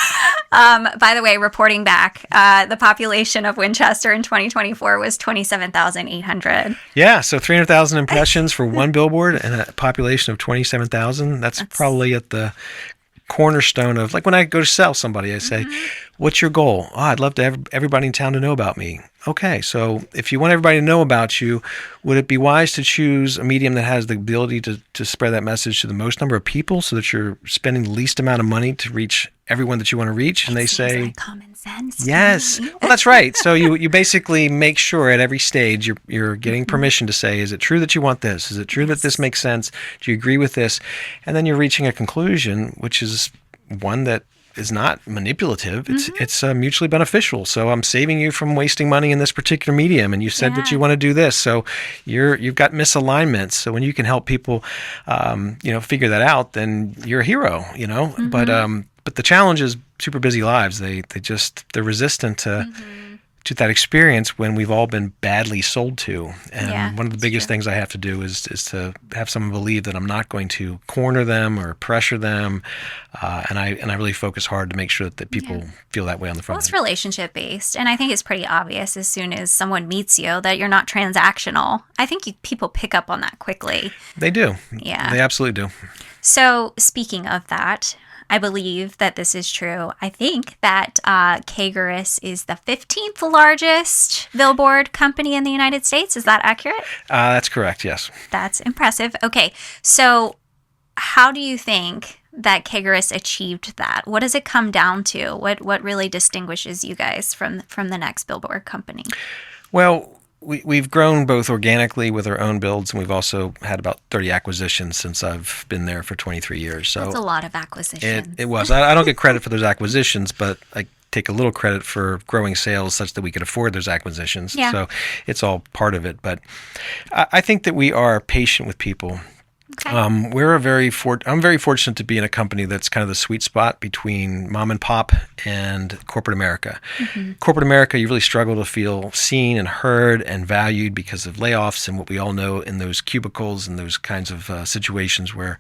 By the way, reporting back, the population of Winchester in 2024 was 27,800. Yeah, so 300,000 impressions for one billboard and a population of 27,000. That's probably at the cornerstone of, like, when I go to sell somebody, I say, what's your goal? Oh, I'd love to have everybody in town to know about me. Okay, so if you want everybody to know about you, would it be wise to choose a medium that has the ability to spread that message to the most number of people, so that you're spending the least amount of money to reach everyone that you want to reach? And they say, like common sense. Yes. Well, that's right. So you basically make sure at every stage you're getting permission to say, is it true that you want this? Is it true that this makes sense? Do you agree with this? And then you're reaching a conclusion, which is one that is not manipulative. It's mutually beneficial. So I'm saving you from wasting money in this particular medium, and you said that you want to do this. So you've got misalignments. So when you can help people, figure that out, then you're a hero. But the challenge is super busy lives. They're resistant to that experience when we've all been badly sold to. And one of the biggest things I have to do is to have someone believe that I'm not going to corner them or pressure them. And I really focus hard to make sure that people feel that way on the front end. Well, it's relationship based. And I think it's pretty obvious as soon as someone meets you that you're not transactional. I think people pick up on that quickly. They do. Yeah. They absolutely do. So speaking of that, I believe that this is true. I think that Kageris is the 15th largest billboard company in the United States. Is that accurate? That's correct, yes. That's impressive. Okay, so how do you think that Kageris achieved that? What does it come down to? What really distinguishes you guys from the next billboard company? Well, we've grown both organically with our own builds, and we've also had about 30 acquisitions since I've been there for 23 years. So that's a lot of acquisitions. It was. I don't get credit for those acquisitions, but I take a little credit for growing sales such that we could afford those acquisitions. Yeah. So it's all part of it. But I think that we are patient with people. Okay. I'm very fortunate to be in a company that's kind of the sweet spot between mom and pop and corporate America. Corporate America, you really struggle to feel seen and heard and valued because of layoffs and what we all know in those cubicles and those kinds of situations where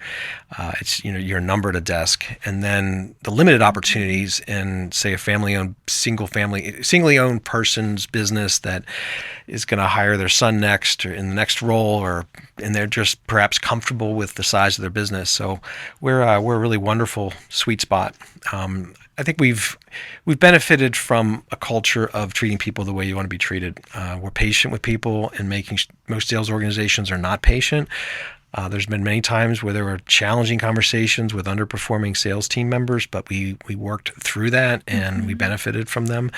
it's you're numbered a desk. And then the limited opportunities in, say, a family-owned, singly owned person's business that is going to hire their son next or in the next role, and they're just perhaps comfortable with the size of their business. So we're a really wonderful sweet spot. I think we've benefited from a culture of treating people the way you want to be treated. We're patient with people, and most sales organizations are not patient. There's been many times where there were challenging conversations with underperforming sales team members, but we worked through that and we benefited from them.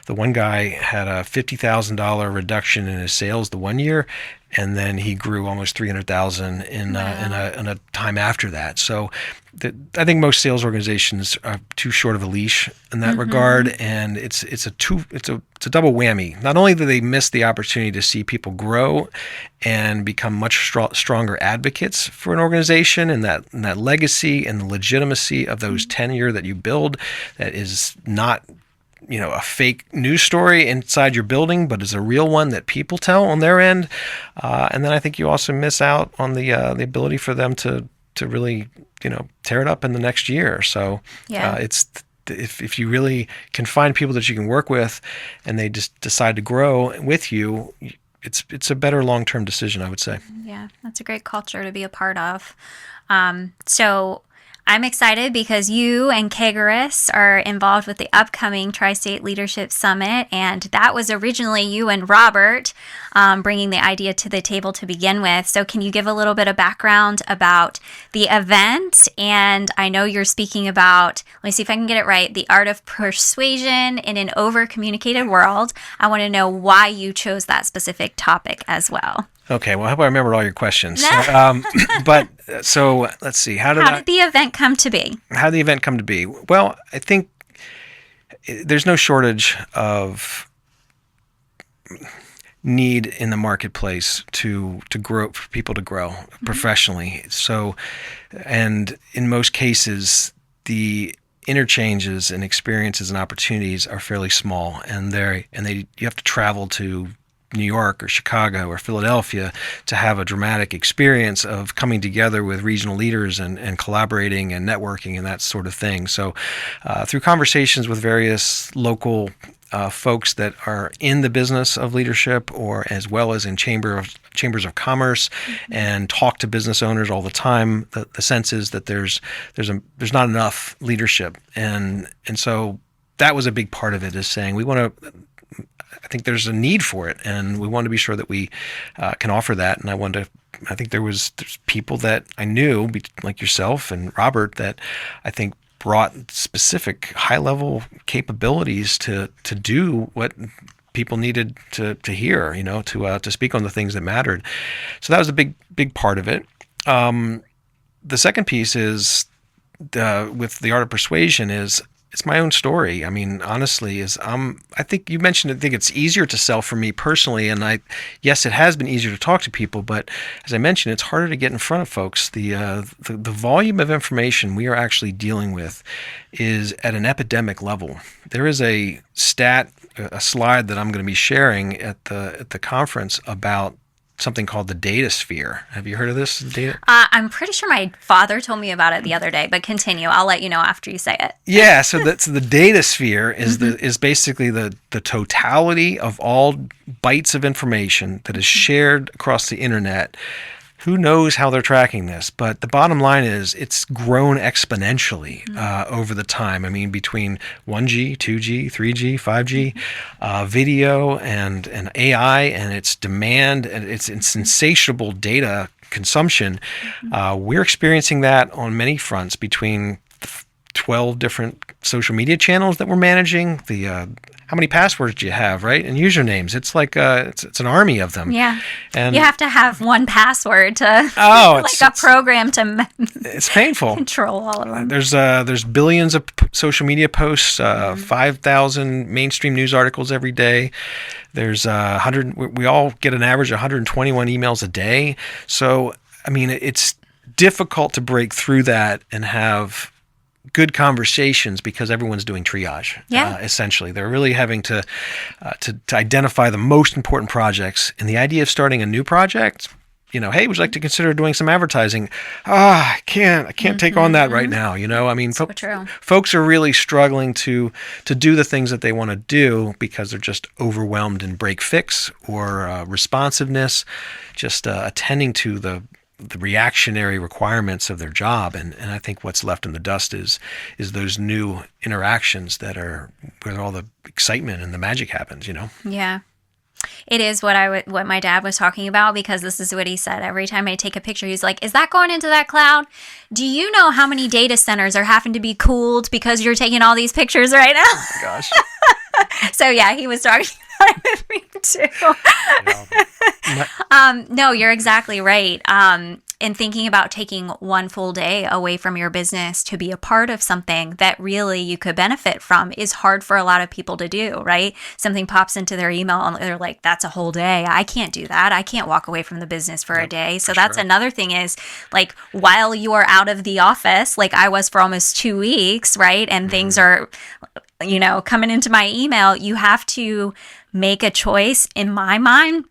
The one guy had a $50,000 reduction in his sales the one year, and then he grew almost $300,000 in a time after that. So I think most sales organizations are too short of a leash in that regard, and it's a double whammy. Not only do they miss the opportunity to see people grow and become much stronger advocates for an organization, and that legacy and the legitimacy of those tenure that you build, that is not a fake news story inside your building, but is a real one that people tell on their end. And then I think you also miss out on the ability for them to really tear it up in the next year. So it's if you really can find people that you can work with, and they just decide to grow with you, it's a better long-term decision, I would say. Yeah, that's a great culture to be a part of. So I'm excited because you and Kagaris are involved with the upcoming Tri-State Leadership Summit, and that was originally you and Robert bringing the idea to the table to begin with. So can you give a little bit of background about the event? And I know you're speaking about, let me see if I can get it right, the art of persuasion in an over-communicated world. I want to know why you chose that specific topic as well. Okay, well, I hope I remembered all your questions. So let's see. How did the event come to be? How did the event come to be? Well, I think there's no shortage of need in the marketplace to grow, for people to grow professionally. So, and in most cases, the interchanges and experiences and opportunities are fairly small, and you have to travel to New York or Chicago or Philadelphia to have a dramatic experience of coming together with regional leaders and collaborating and networking and that sort of thing. So through conversations with various local folks that are in the business of leadership, or as well as in chambers of commerce, and talk to business owners all the time, the sense is that there's not enough leadership, and so that was a big part of it, is saying I think there's a need for it, and we want to be sure that we can offer that. And I think there's people that I knew, like yourself and Robert, that I think brought specific high-level capabilities to do what people needed to hear, to speak on the things that mattered. So that was a big part of it. The second piece is with the art of persuasion is, it's my own story. I mean, honestly, I think you mentioned it. I think it's easier to sell for me personally, and yes, it has been easier to talk to people. But as I mentioned, it's harder to get in front of folks. The volume of information we are actually dealing with is at an epidemic level. There is a slide that I'm going to be sharing at the conference about something called the data sphere. Have you heard of this? I'm pretty sure my father told me about it the other day, but continue. I'll let you know after you say it. Yeah, so the data sphere is basically the totality of all bytes of information that is shared across the internet. Who knows how they're tracking this? But the bottom line is it's grown exponentially over the time. I mean, between 1G, 2G, 3G, 5G, video and AI, and its demand and its insatiable data consumption, we're experiencing that on many fronts, between 12 different social media channels that we're managing, how many passwords do you have, right? And usernames. It's like it's an army of them. Yeah. And you have to have one password to a program to it's painful. Control all of them. There's billions of social media posts, 5,000 mainstream news articles every day. There's 100. We all get an average of 121 emails a day. So I mean, it's difficult to break through that and have good conversations because everyone's doing triage. Essentially, they're really having to identify the most important projects. And the idea of starting a new project, hey, would you like to consider doing some advertising? I can't take on that right now. I mean, folks are really struggling to do the things that they want to do because they're just overwhelmed in break fix or responsiveness, just attending to the reactionary requirements of their job, and I think what's left in the dust is those new interactions that are where all the excitement and the magic happens. Yeah. It is what my dad was talking about, because this is what he said. Every time I take a picture, he's like, is that going into that cloud? Do you know how many data centers are having to be cooled because you're taking all these pictures right now? Oh my gosh. So yeah, he was talking about it with me too. No, you're exactly right. And thinking about taking one full day away from your business to be a part of something that really you could benefit from is hard for a lot of people to do, right? Something pops into their email and they're like, that's a whole day. I can't do that. I can't walk away from the business for a day. So that's another thing is, like, while you are out of the office, like I was for almost 2 weeks, right? And things are, coming into my email, you have to make a choice, in my mind,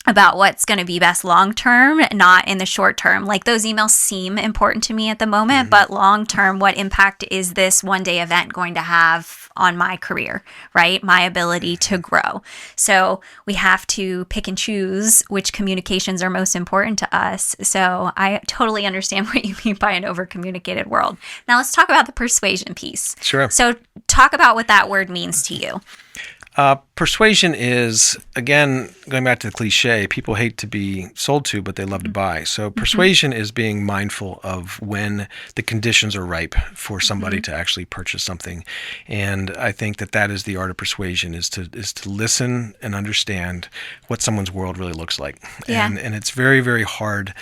about what's going to be best long term, not in the short term. Like, those emails seem important to me at the moment, but long term, what impact is this one day event going to have on my career, right? My ability to grow. So we have to pick and choose which communications are most important to us. So I totally understand what you mean by an over-communicated world. Now let's talk about the persuasion piece. Sure. So talk about what that word means to you. Persuasion is, again, going back to the cliche, people hate to be sold to, but they love to buy. So persuasion is being mindful of when the conditions are ripe for somebody to actually purchase something. And I think that is the art of persuasion, is to listen and understand what someone's world really looks like. Yeah. And it's very, very hard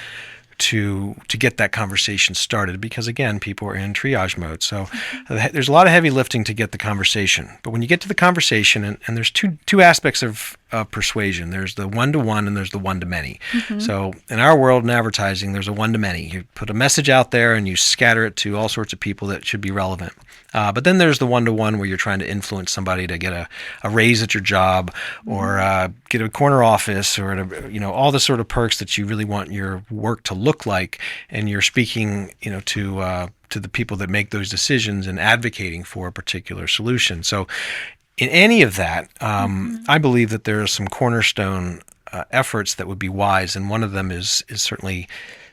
to get that conversation started because, again, people are in triage mode. So there's a lot of heavy lifting to get the conversation. But when you get to the conversation, and there's two aspects of persuasion. There's the one-to-one and there's the one-to-many. So in our world in advertising, there's a one-to-many. You put a message out there and you scatter it to all sorts of people that should be relevant. But then there's the one-to-one where you're trying to influence somebody to get a raise at your job or get a corner office or all the sort of perks that you really want your work to look like, and you're speaking to the people that make those decisions and advocating for a particular solution. So in any of that, I believe that there are some cornerstone efforts that would be wise, and one of them is certainly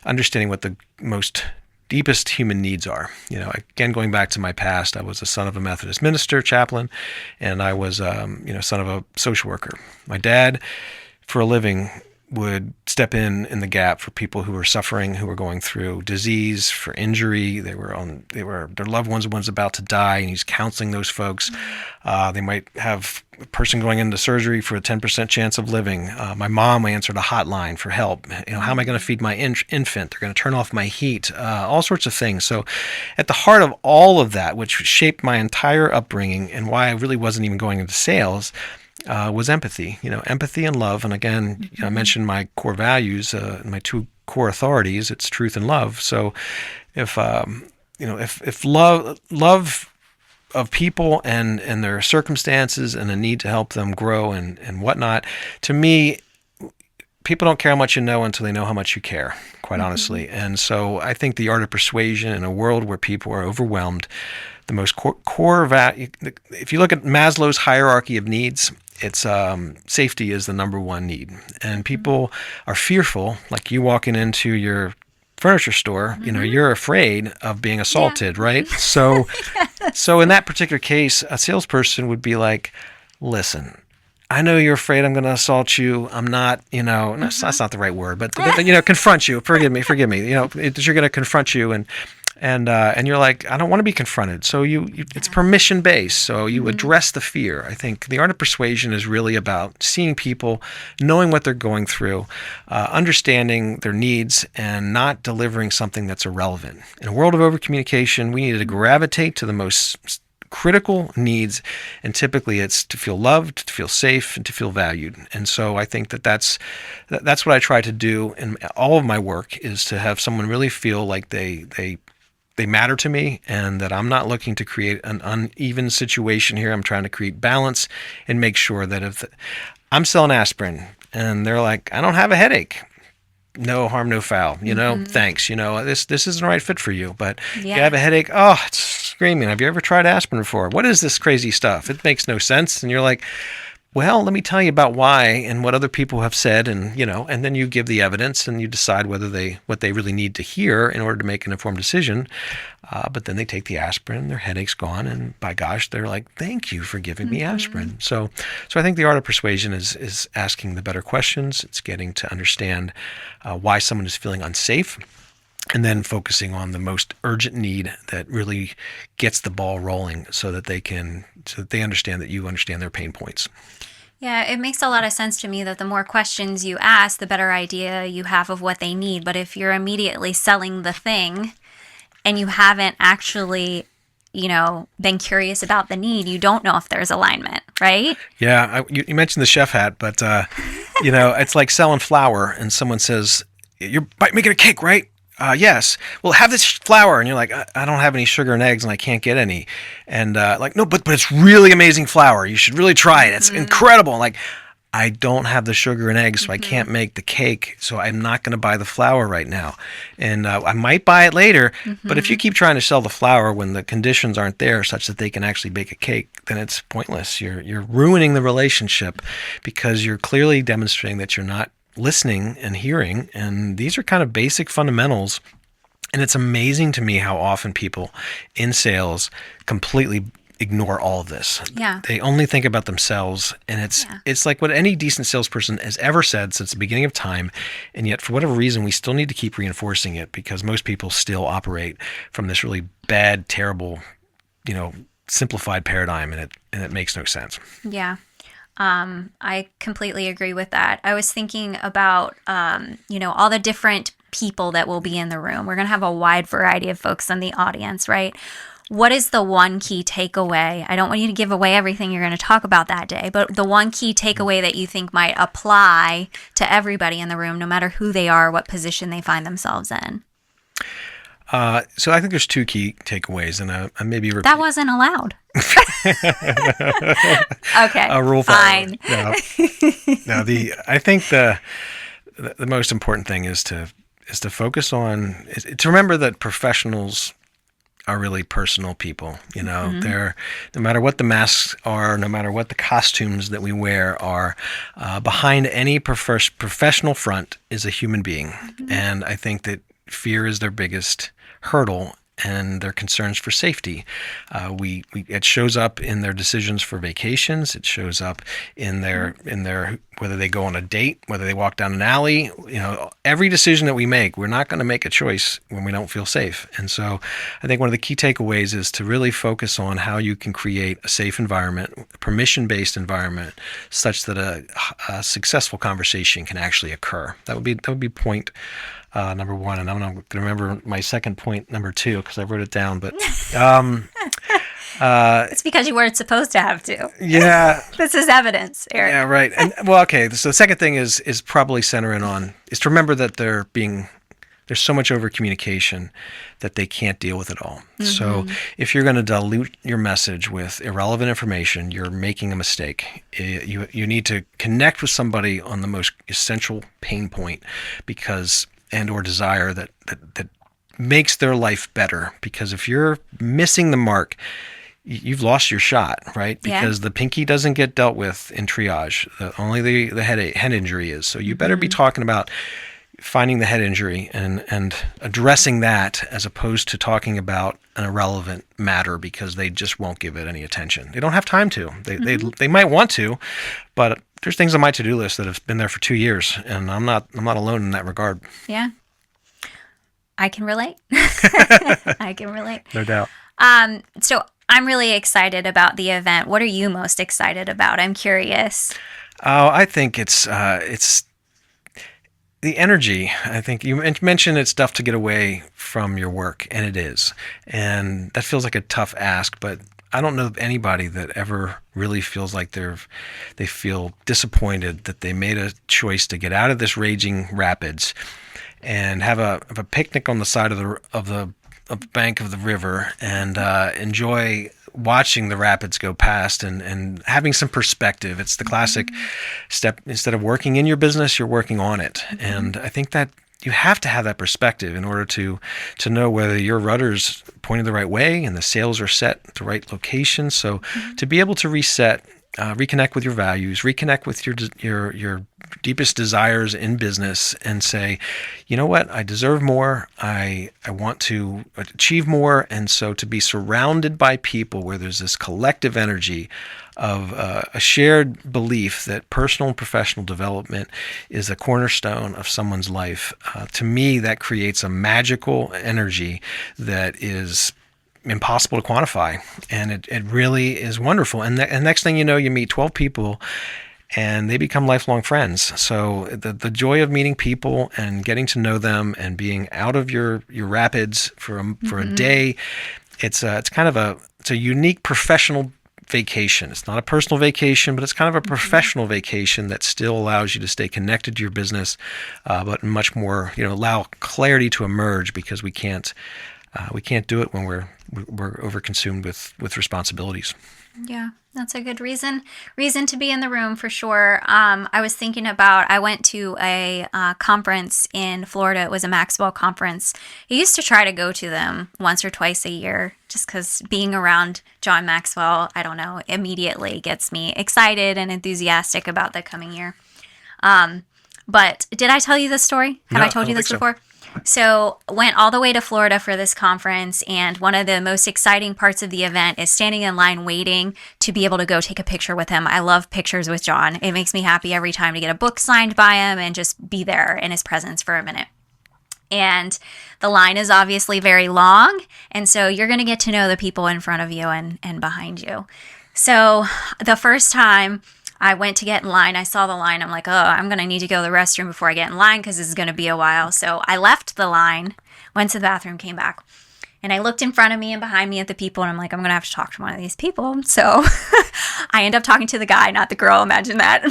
understanding what the most deepest human needs are. Again, going back to my past, I was a son of a Methodist minister, chaplain, and I was, son of a social worker. My dad, for a living, would step in the gap for people who were suffering, who were going through disease, for injury. Their loved ones about to die, and he's counseling those folks. They might have a person going into surgery for a 10% chance of living. My mom answered a hotline for help. How am I going to feed my infant? They're going to turn off my heat. All sorts of things. So at the heart of all of that, which shaped my entire upbringing and why I really wasn't even going into sales, was empathy. Empathy and love. And again, I mentioned my core values, my two core authorities. It's truth and love. So if love of people and their circumstances and the need to help them grow and whatnot, to me, people don't care how much you know until they know how much you care, quite honestly. And so I think the art of persuasion in a world where people are overwhelmed, the most core value, if you look at Maslow's hierarchy of needs, it's safety is the number one need. And people are fearful, like you walking into your furniture store, you're afraid of being assaulted, right? So so in that particular case, a salesperson would be like, listen, I know you're afraid I'm going to assault you. I'm not, that's not the right word, but confront you. Forgive me. You're going to confront you and you're like, I don't want to be confronted. So it's permission based. So you address the fear. I think the art of persuasion is really about seeing people, knowing what they're going through, understanding their needs, and not delivering something that's irrelevant. In a world of overcommunication, we need to gravitate to the most critical needs, and typically it's to feel loved, to feel safe, and to feel valued. And so I think that's what I try to do in all of my work, is to have someone really feel like they matter to me, and that I'm not looking to create an uneven situation here. I'm trying to create balance and make sure that if I'm selling aspirin and they're like, I don't have a headache, no harm, no foul, thanks, this isn't the right fit for you, but you have a headache, oh, it's screaming, have you ever tried aspirin before? What is this crazy stuff? It makes no sense. And you're like, well, let me tell you about why and what other people have said, and and then you give the evidence and you decide what they really need to hear in order to make an informed decision. But then they take the aspirin, their headache's gone, and by gosh, they're like, "Thank you for giving me aspirin." So I think the art of persuasion is asking the better questions. It's getting to understand why someone is feeling unsafe, and then focusing on the most urgent need that really gets the ball rolling, so that they understand that you understand their pain points. Yeah, it makes a lot of sense to me that the more questions you ask, the better idea you have of what they need. But if you're immediately selling the thing and you haven't actually, been curious about the need, you don't know if there's alignment, right? Yeah, you mentioned the chef hat, but, it's like selling flour and someone says, you're making a cake, right? Yes. Well, have this flour. And you're like, I don't have any sugar and eggs and I can't get any. And no, but it's really amazing flour. You should really try it. It's incredible. Like, I don't have the sugar and eggs, so I can't make the cake, so I'm not going to buy the flour right now. And I might buy it later, but if you keep trying to sell the flour when the conditions aren't there such that they can actually bake a cake, then it's pointless. You're ruining the relationship because you're clearly demonstrating that you're not listening and hearing, and these are kind of basic fundamentals. And it's amazing to me how often people in sales completely ignore all of this. Yeah. They only think about themselves, and it's like what any decent salesperson has ever said since the beginning of time, and yet for whatever reason we still need to keep reinforcing it because most people still operate from this really bad, terrible, simplified paradigm, and it makes no sense. Yeah. I completely agree with that. I was thinking about all the different people that will be in the room. We're going to have a wide variety of folks in the audience, right? What is the one key takeaway? I don't want you to give away everything you're going to talk about that day, but the one key takeaway that you think might apply to everybody in the room, no matter who they are, what position they find themselves in. So I think there's two key takeaways, and I maybe repeat. That wasn't allowed. Okay, a rule fine. No, I think the most important thing is to focus on to remember that professionals are really personal people. They're, no matter what the masks are, no matter what the costumes that we wear are, behind any professional front is a human being. And I think that fear is their biggest hurdle and their concerns for safety. It shows up in their decisions for vacations. It shows up in their whether they go on a date, whether they walk down an alley. Every decision that we make, we're not going to make a choice when we don't feel safe. And so I think one of the key takeaways is to really focus on how you can create a safe environment, a permission-based environment, such that a successful conversation can actually occur. That would be point number one, and I'm not going to remember my second point, number two, because I wrote it down. But it's because you weren't supposed to have to. Yeah, this is evidence, Eric. Yeah, right. And okay. So the second thing is probably centering on is to remember that there's so much over communication that they can't deal with it all. So if you're going to dilute your message with irrelevant information, you're making a mistake. You need to connect with somebody on the most essential pain point or desire that makes their life better. Because if you're missing the mark, you've lost your shot, right? Because the pinky doesn't get dealt with in triage. Only the head injury is. So you better be talking about finding the head injury and addressing that, as opposed to talking about an irrelevant matter because they just won't give it any attention. They don't have time to. They might want to, but there's things on my to-do list that have been there for 2 years, and I'm not alone in that regard. Yeah. I can relate. I can relate. No doubt. So I'm really excited about the event. What are you most excited about? I'm curious. Oh, I think it's the energy. I think you mentioned it's tough to get away from your work, and it is. And that feels like a tough ask, but I don't know of anybody that ever really feels like they feel disappointed that they made a choice to get out of this raging rapids and have a picnic on the side of the bank of the river and enjoy watching the rapids go past and having some perspective. It's the classic step. Instead of working in your business, you're working on it. And I think that you have to have that perspective in order to know whether your rudder's pointed the right way and the sails are set at the right location. So to be able to reset, reconnect with your values, reconnect with your deepest desires in business, and say, you know what, I deserve more. I want to achieve more. And so to be surrounded by people where there's this collective energy of a shared belief that personal and professional development is a cornerstone of someone's life, to me, that creates a magical energy that is impossible to quantify, and it really is wonderful. And next thing you know, you meet 12 people and they become lifelong friends. So the joy of meeting people and getting to know them and being out of your rapids for a day, it's kind of a unique professional vacation. It's not a personal vacation, but it's kind of a professional vacation that still allows you to stay connected to your business, but much more, allow clarity to emerge, because we can't do it when we're overconsumed with responsibilities. Yeah, That's a good reason to be in the room for sure. I was thinking about, I went to a conference in Florida. It was a Maxwell conference. I used to try to go to them once or twice a year just because being around John Maxwell, I don't know, immediately gets me excited and enthusiastic about the coming year. But did I tell you this story? Have No, I told I you don't this think so. before? So went all the way to Florida for this conference, and one of the most exciting parts of the event is standing in line waiting to be able to go take a picture with him. I love pictures with John. It makes me happy every time to get a book signed by him and just be there in his presence for a minute. And the line is obviously very long, and so you're going to get to know the people in front of you and behind you. So the first time I went to get in line, I saw the line. I'm like, oh, I'm going to need to go to the restroom before I get in line because this is going to be a while. So I left the line, went to the bathroom, came back. And I looked in front of me and behind me at the people, and I'm like, I'm going to have to talk to one of these people. So I end up talking to the guy, not the girl. Imagine that.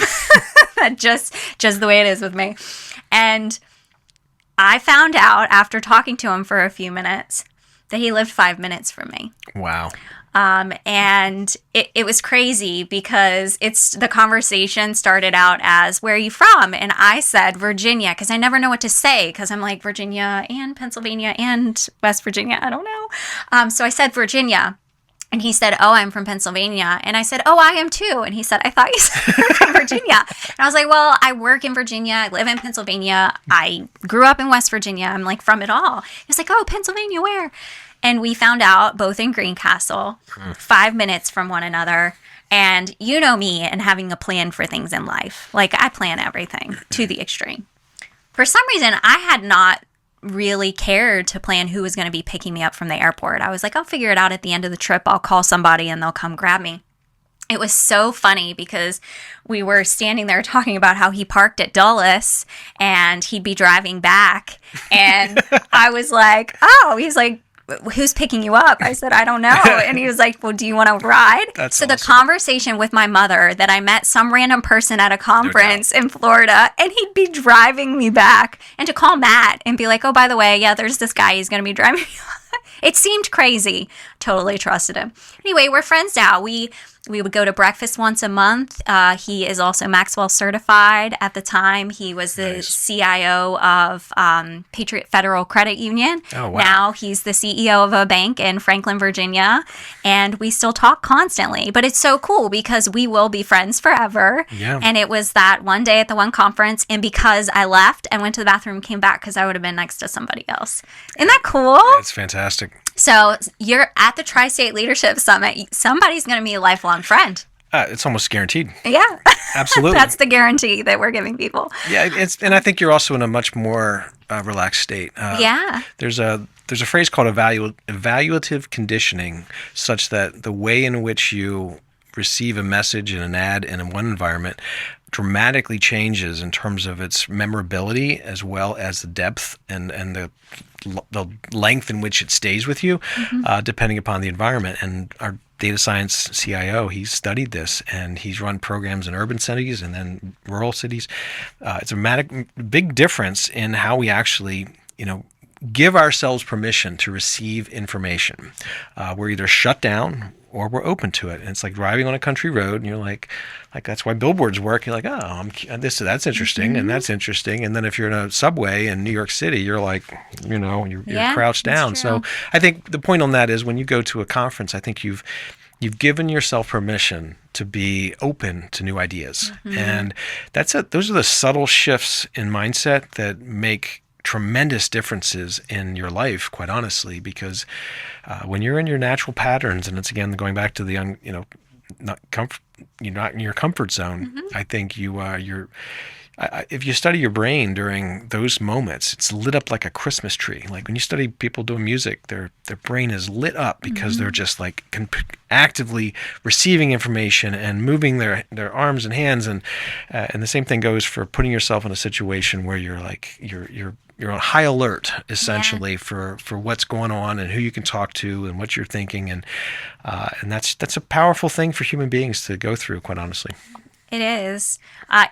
just the way it is with me. And I found out after talking to him for a few minutes that he lived 5 minutes from me. Wow. And it was crazy because the conversation started out as, where are you from? And I said, Virginia, because I never know what to say because I'm like, Virginia and Pennsylvania and West Virginia. I don't know. So I said, Virginia. And he said, oh, I'm from Pennsylvania. And I said, oh, I am too. And he said, I thought you said you were from Virginia. And I was like, well, I work in Virginia. I live in Pennsylvania. I grew up in West Virginia. I'm like from it all. He was like, oh, Pennsylvania, where? And we found out both in Greencastle, 5 minutes from one another. And you know me and having a plan for things in life. Like I plan everything to the extreme. For some reason, I had not really cared to plan who was going to be picking me up from the airport. I was like, I'll figure it out at the end of the trip. I'll call somebody and they'll come grab me. It was so funny because we were standing there talking about how he parked at Dulles and he'd be driving back. And I was like, oh, he's like, who's picking you up? I said, I don't know. And he was like, well, do you want to ride? That's the conversation with my mother that I met some random person at a conference in Florida and he'd be driving me back, and to call Matt and be like, oh, by the way, yeah, there's this guy. He's going to be driving me. It seemed crazy. Totally trusted him. Anyway, we're friends now. We would go to breakfast once a month. He is also Maxwell certified. At the time, he was the CIO of Patriot Federal Credit Union. Oh, wow. Now he's the CEO of a bank in Franklin, Virginia. And we still talk constantly. But it's so cool because we will be friends forever. Yeah. And it was that one day at the one conference. And because I left, I went to the bathroom, came back because I would have been next to somebody else. Isn't that cool? That's fantastic. So you're at the Tri-State Leadership Summit. Somebody's going to be a lifelong friend. It's almost guaranteed. Yeah. Absolutely. That's the guarantee that we're giving people. Yeah, and I think you're also in a much more relaxed state. Yeah. There's a phrase called evaluative conditioning, such that the way in which you receive a message in an ad in one environment dramatically changes in terms of its memorability as well as the depth and the length in which it stays with you, depending upon the environment. And our data science CIO, he's studied this, and he's run programs in urban cities and then rural cities. It's a big difference in how we actually, give ourselves permission to receive information. We're either shut down or we're open to it. And it's like driving on a country road, and you're like that's why billboards work. You're like, oh, that's interesting, and that's interesting. And then if you're in a subway in New York City, you're like, you're crouched down. So I think the point on that is when you go to a conference, I think you've given yourself permission to be open to new ideas, and those are the subtle shifts in mindset that make tremendous differences in your life, quite honestly, because when you're in your natural patterns, and it's again going back to the you're not in your comfort zone. I think if you study your brain during those moments, it's lit up like a Christmas tree. Like when you study people doing music, their brain is lit up because they're just like actively receiving information and moving their arms and hands, and the same thing goes for putting yourself in a situation where you're on high alert, essentially, for what's going on and who you can talk to and what you're thinking, and that's a powerful thing for human beings to go through, quite honestly. It is.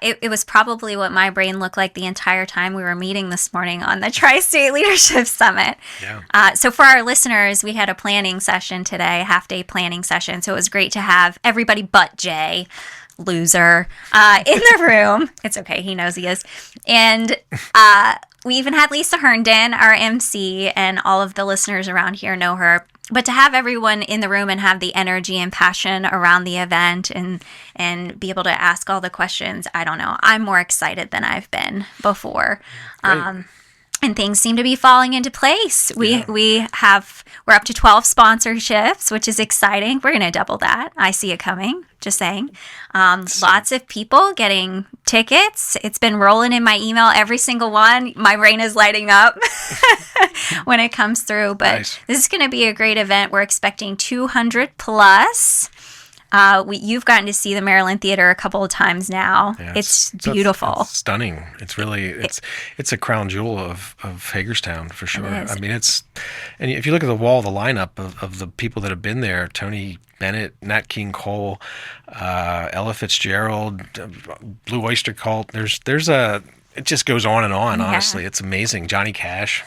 It was probably what my brain looked like the entire time we were meeting this morning on the Tri-State Leadership Summit. Yeah. So for our listeners, we had a planning session today, half-day planning session. So it was great to have everybody but Jay, loser, in the room. It's okay. He knows he is. And we even had Lisa Herndon, our MC, and all of the listeners around here know her. But to have everyone in the room and have the energy and passion around the event and be able to ask all the questions, I don't know. I'm more excited than I've been before. And things seem to be falling into place. We're up to 12 sponsorships, which is exciting. We're going to double that. I see it coming. Just saying. Lots of people getting tickets. It's been rolling in my email, every single one. My brain is lighting up when it comes through. But Nice. This is going to be a great event. We're expecting 200 plus. You've gotten to see the Maryland Theater a couple of times now. Yeah, it's beautiful. It's stunning. It's really it's a crown jewel of Hagerstown for sure. It is. I mean, and if you look at the wall, the lineup of the people that have been there, Tony Bennett, Nat King Cole, Ella Fitzgerald, Blue Oyster Cult. It just goes on and on. Yeah. Honestly, it's amazing. Johnny Cash.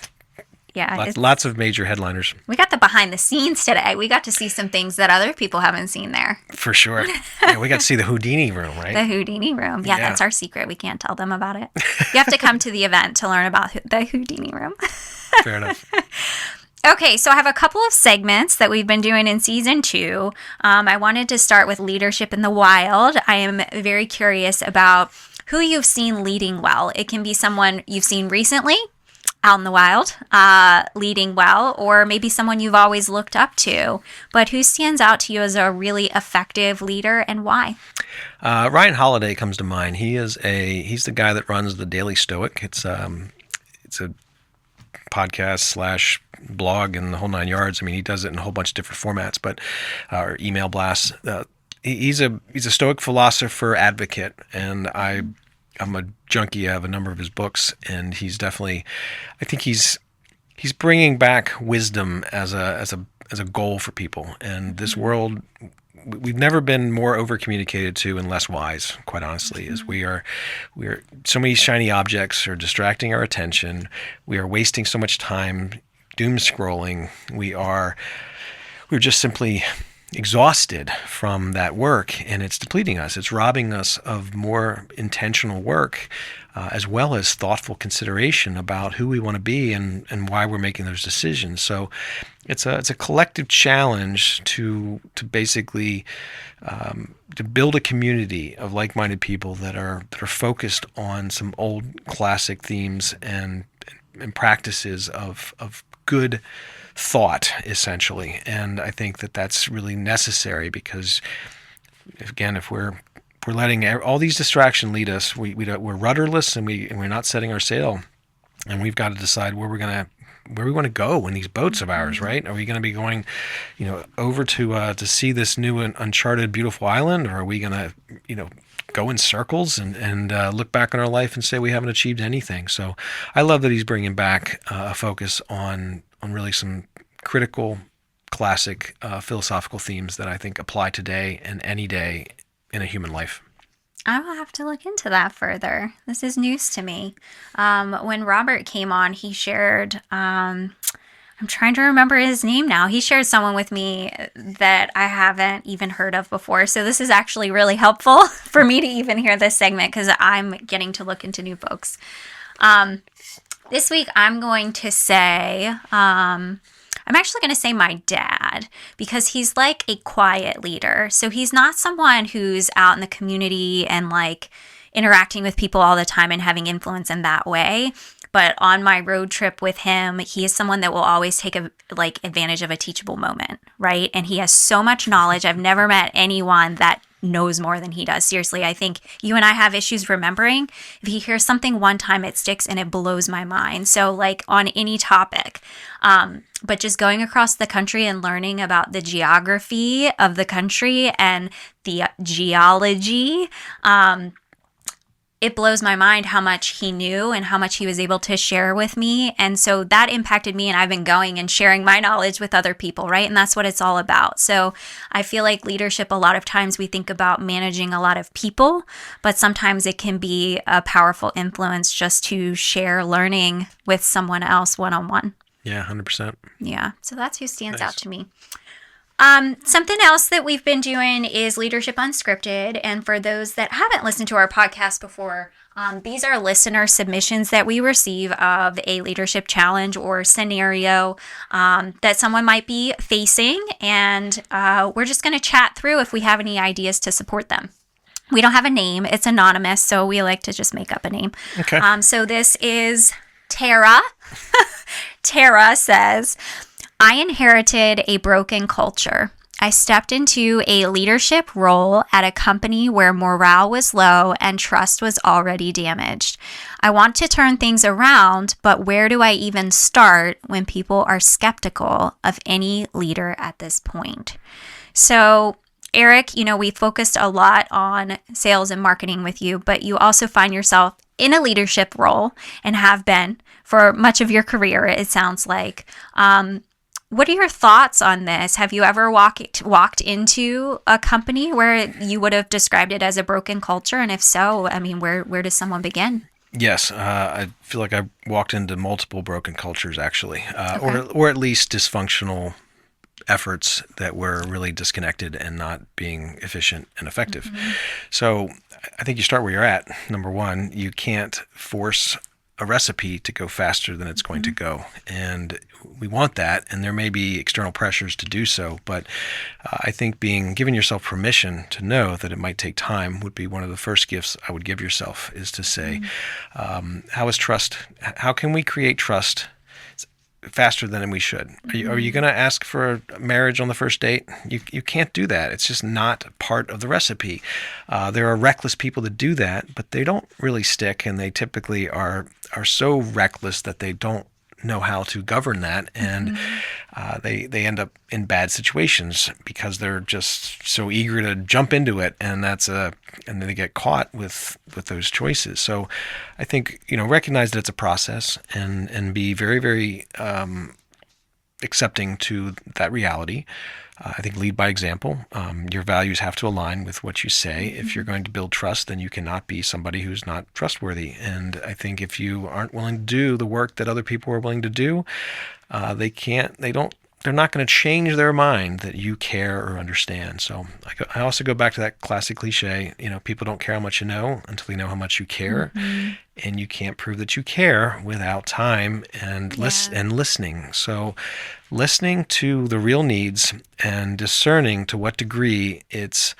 Yeah, Lots of major headliners. we got the behind the scenes today. We got to see some things that other people haven't seen there. For sure. Yeah, we got to see the Houdini room, right? The Houdini room. Yeah, Yeah. that's our secret. We can't tell them about it. You have to come to the event to learn about the Houdini room. Fair enough. Okay, so I have a couple of segments that we've been doing in season 2. I wanted to start with leadership in the wild. I am very curious about who you've seen leading well. It can be someone you've seen recently out in the wild, leading well, or maybe someone you've always looked up to. But who stands out to you as a really effective leader and why? Ryan Holiday comes to mind. He's the guy that runs the Daily Stoic. It's a podcast / blog and the whole 9 yards. I mean, he does it in a whole bunch of different formats, but or email blasts. He's a Stoic philosopher advocate, and I'm a junkie. I have a number of his books, and he's definitely, I think he's bringing back wisdom as a goal for people. And this world, we've never been more over communicated to and less wise, quite honestly, as we are so many shiny objects are distracting our attention. We are wasting so much time doom scrolling. We're just simply exhausted from that work, and it's depleting us. It's robbing us of more intentional work, as well as thoughtful consideration about who we want to be and why we're making those decisions. So it's a collective challenge to basically to build a community of like-minded people that are focused on some old classic themes and practices of good thought, essentially. And I think that that's really necessary because, again, if we're letting all these distractions lead us, we're rudderless and we're not setting our sail, and we've got to decide where we want to go in these boats of ours, right? Are we going to be going, over to see this new and uncharted beautiful island, or are we going to, go in circles and look back on our life and say we haven't achieved anything? So I love that he's bringing back a focus on really some critical, classic philosophical themes that I think apply today and any day in a human life. I will have to look into that further. This is news to me. When Robert came on, he shared, I'm trying to remember his name now. He shared someone with me that I haven't even heard of before. So this is actually really helpful for me to even hear this segment because I'm getting to look into new folks. This week, I'm going to say, I'm actually going to say my dad, because he's like a quiet leader. So he's not someone who's out in the community and like interacting with people all the time and having influence in that way. But on my road trip with him, he is someone that will always take advantage of a teachable moment, right? And he has so much knowledge. I've never met anyone that knows more than he does. Seriously, I think you and I have issues remembering. If he hears something one time, it sticks and it blows my mind. So like on any topic, but just going across the country and learning about the geography of the country and the geology, it blows my mind how much he knew and how much he was able to share with me. And so that impacted me, and I've been going and sharing my knowledge with other people, right? And that's what it's all about. So I feel like leadership, a lot of times we think about managing a lot of people, but sometimes it can be a powerful influence just to share learning with someone else one-on-one. Yeah, 100%. Yeah. So that's who stands Nice. out to me. Something else that we've been doing is Leadership Unscripted. And for those that haven't listened to our podcast before, these are listener submissions that we receive of a leadership challenge or scenario that someone might be facing. And we're just going to chat through if we have any ideas to support them. We don't have a name. It's anonymous, so we like to just make up a name. Okay. So this is Tara. Tara says, I inherited a broken culture. I stepped into a leadership role at a company where morale was low and trust was already damaged. I want to turn things around, but where do I even start when people are skeptical of any leader at this point? So, Eric, we focused a lot on sales and marketing with you, but you also find yourself in a leadership role and have been for much of your career, it sounds like. What are your thoughts on this? Have you ever walked into a company where you would have described it as a broken culture? And if so, where does someone begin? Yes, I feel like I walked into multiple broken cultures, actually, Okay. or at least dysfunctional efforts that were really disconnected and not being efficient and effective. Mm-hmm. So I think you start where you're at. Number one, you can't force a recipe to go faster than it's going to go. And we want that, and there may be external pressures to do so, but I think giving yourself permission to know that it might take time would be one of the first gifts I would give yourself, is to say, how is trust? How can we create trust faster than we should? Are you going to ask for a marriage on the first date? You can't do that. It's just not part of the recipe. There are reckless people that do that, but they don't really stick, and they typically are so reckless that they don't know how to govern that, and they end up in bad situations because they're just so eager to jump into it, and and then they get caught with those choices. So I think recognize that it's a process, and be very, very accepting to that reality. I think lead by example. Your values have to align with what you say. If you're going to build trust, then you cannot be somebody who's not trustworthy. And I think if you aren't willing to do the work that other people are willing to do, they're not going to change their mind that you care or understand. So I also go back to that classic cliche, people don't care how much you know until they know how much you care. And you can't prove that you care without time and listening. So listening to the real needs and discerning to what degree it's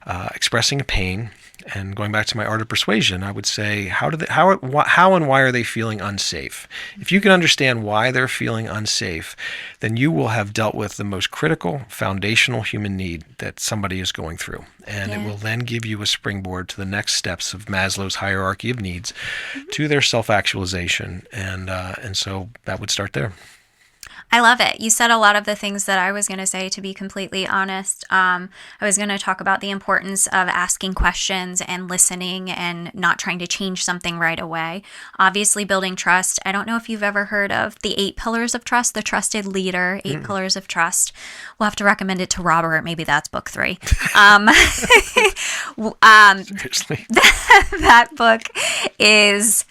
expressing a pain. And going back to my art of persuasion, I would say, how and why are they feeling unsafe? If you can understand why they're feeling unsafe, then you will have dealt with the most critical, foundational human need that somebody is going through. And it will then give you a springboard to the next steps of Maslow's hierarchy of needs, to their self-actualization. And so that would start there. I love it. You said a lot of the things that I was going to say, to be completely honest. I was going to talk about the importance of asking questions and listening and not trying to change something right away. Obviously, building trust. I don't know if you've ever heard of the 8 pillars of trust, the trusted leader, 8 pillars of trust. We'll have to recommend it to Robert. Maybe that's book 3. Seriously. That book is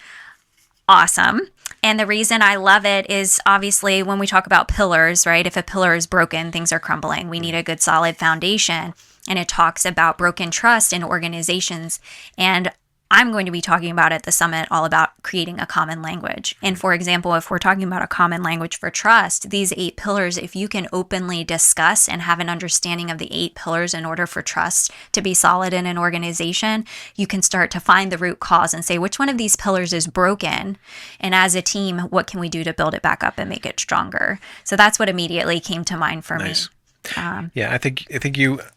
awesome. And the reason I love it is obviously when we talk about pillars, right? If a pillar is broken, things are crumbling. We need a good solid foundation. And it talks about broken trust in organizations. And I'm going to be talking about at the summit all about creating a common language. And for example, if we're talking about a common language for trust, these 8 pillars, if you can openly discuss and have an understanding of the 8 pillars in order for trust to be solid in an organization, you can start to find the root cause and say, which one of these pillars is broken? And as a team, what can we do to build it back up and make it stronger? So that's what immediately came to mind for me. Yeah, I think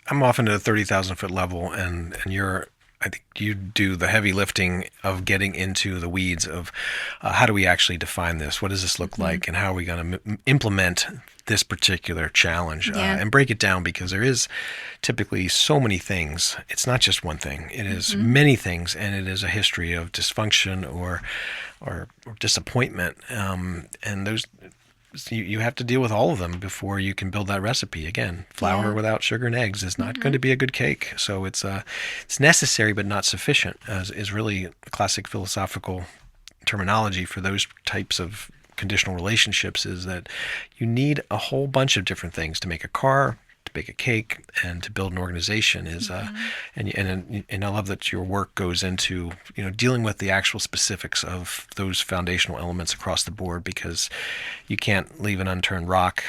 I'm often at a 30,000 foot level, and you're I think you do the heavy lifting of getting into the weeds of how do we actually define this? What does this look like? And how are we going to implement this particular challenge and break it down, because there is typically so many things. It's not just one thing. It is many things, and it is a history of dysfunction or disappointment. And those you have to deal with all of them before you can build that recipe. Again, flour without sugar and eggs is not going to be a good cake. So it's necessary but not sufficient, is really a classic philosophical terminology for those types of conditional relationships, is that you need a whole bunch of different things to make a car, to bake a cake, and to build an organization. And I love that your work goes into dealing with the actual specifics of those foundational elements across the board, because you can't leave an unturned rock,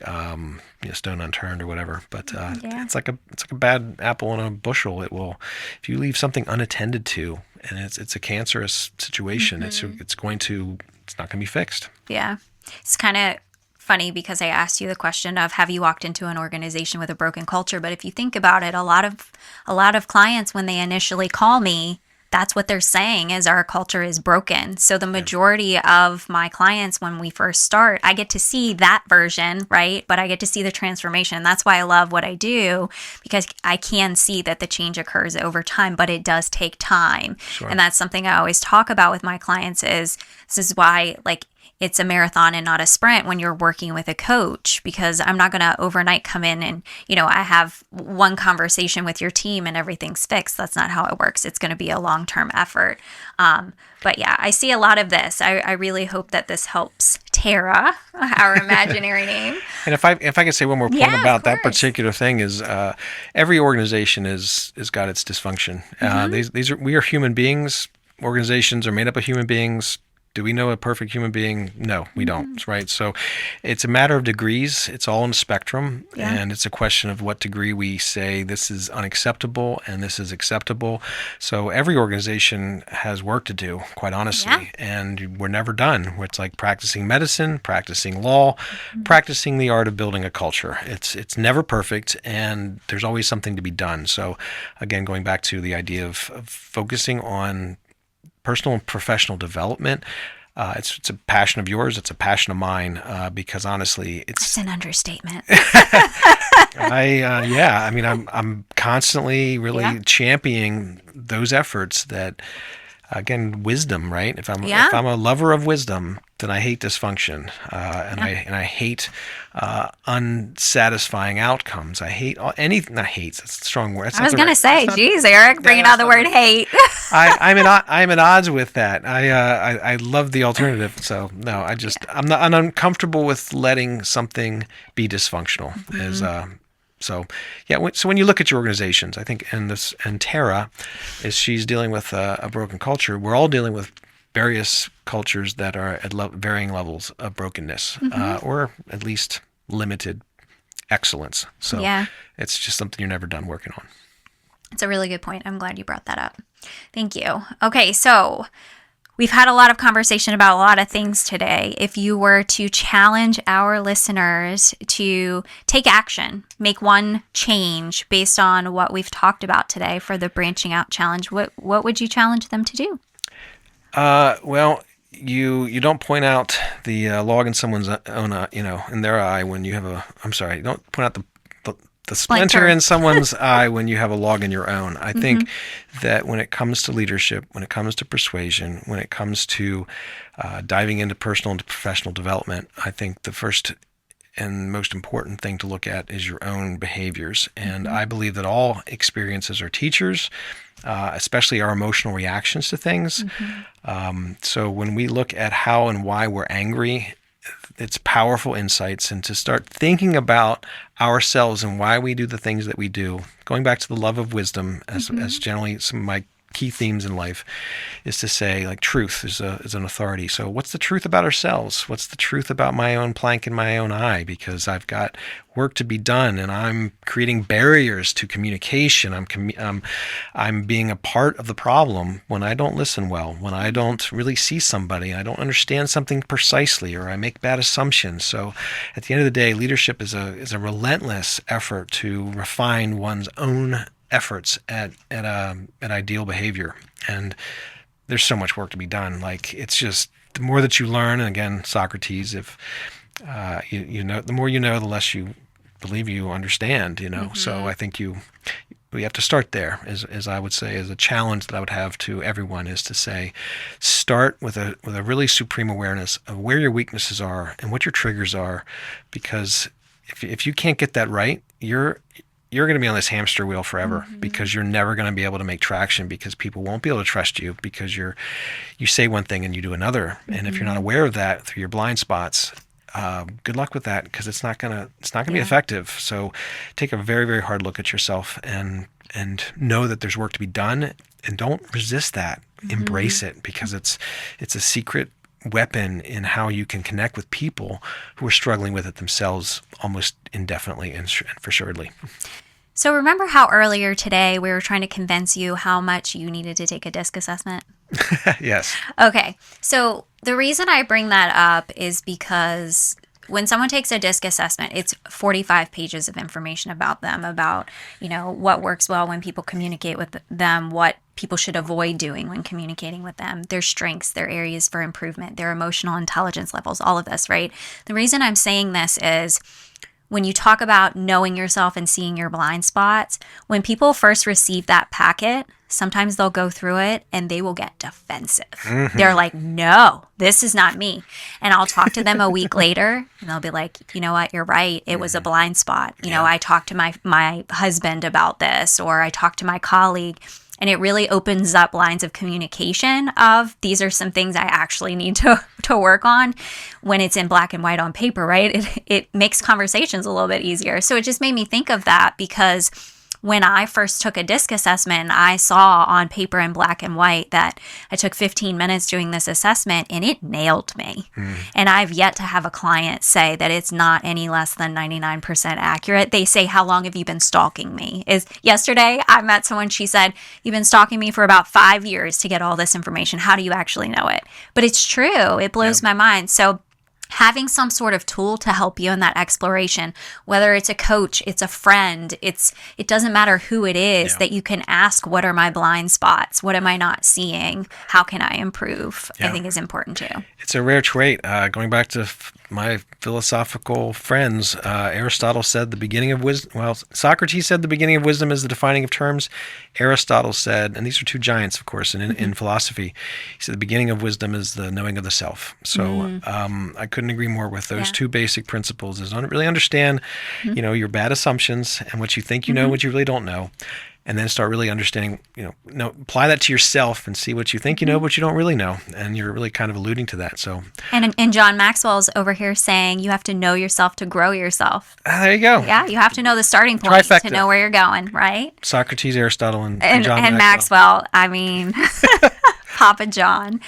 stone unturned or whatever. But it's like a bad apple in a bushel. It will, if you leave something unattended to, and it's a cancerous situation. It's not going to be fixed. Yeah. It's kind of funny because I asked you the question of, have you walked into an organization with a broken culture? But if you think about it, a lot of clients, when they initially call me, that's what they're saying is our culture is broken. So the majority of my clients, when we first start, I get to see that version, right? But I get to see the transformation. That's why I love what I do, because I can see that the change occurs over time, but it does take time. Sure. And that's something I always talk about with my clients is this is why, like, it's a marathon and not a sprint when you're working with a coach, because I'm not going to overnight come in and, I have one conversation with your team and everything's fixed. That's not how it works. It's going to be a long-term effort. But yeah, I see a lot of this. I really hope that this helps Tara, our imaginary name. And if I can say one more point about that particular thing is, every organization is got its dysfunction. We are human beings. Organizations are made up of human beings. Do we know a perfect human being? No, we don't, right? So it's a matter of degrees. It's all in a spectrum, and it's a question of what degree we say this is unacceptable and this is acceptable. So every organization has work to do, quite honestly, and we're never done. It's like practicing medicine, practicing law, practicing the art of building a culture. It's never perfect, and there's always something to be done. So again, going back to the idea of focusing on personal and professional development. It's a passion of yours. It's a passion of mine, because honestly, it's an understatement. I'm constantly really championing those efforts that, again, wisdom, right? If I'm a lover of wisdom, then I hate dysfunction, and I hate unsatisfying outcomes. I hate anything. Not hate. That's a strong word. I was going to say, geez, Eric, bringing out the word hate. I'm at odds with that. I love the alternative. So no, I'm uncomfortable with letting something be dysfunctional. So when you look at your organizations, I think, and Tara, as she's dealing with a broken culture, we're all dealing with various cultures that are at varying levels of brokenness, or at least limited excellence. So it's just something you're never done working on. It's a really good point. I'm glad you brought that up. Thank you. Okay, so we've had a lot of conversation about a lot of things today. If you were to challenge our listeners to take action, make one change based on what we've talked about today for the Branching Out Challenge, what would you challenge them to do? Well, you don't point out the log in someone's own, in their eye when you have you don't point out the splinter in someone's eye when you have a log in your own. I think that when it comes to leadership, when it comes to persuasion, when it comes to diving into personal and professional development, I think the first and most important thing to look at is your own behaviors. And I believe that all experiences are teachers, especially our emotional reactions to things. So when we look at how and why we're angry, it's powerful insights, and to start thinking about ourselves and why we do the things that we do. Going back to the love of wisdom, as generally some of my key themes in life, is to say, like, truth is an authority. So what's the truth about ourselves? What's the truth about my own plank in my own eye? Because I've got work to be done, and I'm creating barriers to communication. I'm being a part of the problem when I don't listen well, when I don't really see somebody, I don't understand something precisely, or I make bad assumptions. So at the end of the day, leadership is a relentless effort to refine one's own efforts at ideal behavior. And there's so much work to be done. Like, it's just the more that you learn, and again, Socrates, if you know, the more you know, the less you believe you understand, So I think we have to start there, as I would say, as a challenge that I would have to everyone, is to say, start with a really supreme awareness of where your weaknesses are and what your triggers are, because if you can't get that right, you're going to be on this hamster wheel forever, because you're never going to be able to make traction, because people won't be able to trust you, because you say one thing and you do another. And if you're not aware of that through your blind spots, good luck with that, because it's not gonna be effective. So take a very, very hard look at yourself and know that there's work to be done, and don't resist that. Embrace it, because it's a secret weapon in how you can connect with people who are struggling with it themselves almost indefinitely and for assuredly. So remember how earlier today we were trying to convince you how much you needed to take a DISC assessment? Yes. Okay. So the reason I bring that up is because when someone takes a DISC assessment, it's 45 pages of information about them, about, what works well when people communicate with them, what people should avoid doing when communicating with them, their strengths, their areas for improvement, their emotional intelligence levels, all of this, right? The reason I'm saying this is, when you talk about knowing yourself and seeing your blind spots, when people first receive that packet, sometimes they'll go through it and they will get defensive. They're like, no, this is not me. And I'll talk to them a week later and they'll be like, you know what, you're right. It was a blind spot. I talked to my husband about this, or I talked to my colleague. And it really opens up lines of communication of, these are some things I actually need to work on, when it's in black and white on paper, right? It makes conversations a little bit easier. So it just made me think of that, because when I first took a DISC assessment, I saw on paper in black and white that I took 15 minutes doing this assessment and it nailed me. And I've yet to have a client say that it's not any less than 99% accurate. They say, how long have you been stalking me? Yesterday I met someone, she said, you've been stalking me for about 5 years to get all this information. How do you actually know it? But it's true. It blows my mind. So having some sort of tool to help you in that exploration, whether it's a coach, it's a friend, it doesn't matter who it is, that you can ask, what are my blind spots? What am I not seeing? How can I improve? I think is important too. It's a rare trait. Going back to my philosophical friends, Aristotle said the beginning of wisdom, Socrates said the beginning of wisdom is the defining of terms. Aristotle said, and these are two giants, of course, in philosophy, he said the beginning of wisdom is the knowing of the self. So I couldn't agree more with those two basic principles, is really understand, your bad assumptions and what you think you know, what you really don't know. And then start really understanding, apply that to yourself and see what you think you know, but you don't really know. And you're really kind of alluding to that. So, and John Maxwell's over here saying you have to know yourself to grow yourself. There you go. Yeah, you have to know the starting point to know where you're going, right? Socrates, Aristotle, and John and Maxwell. I mean, Papa John.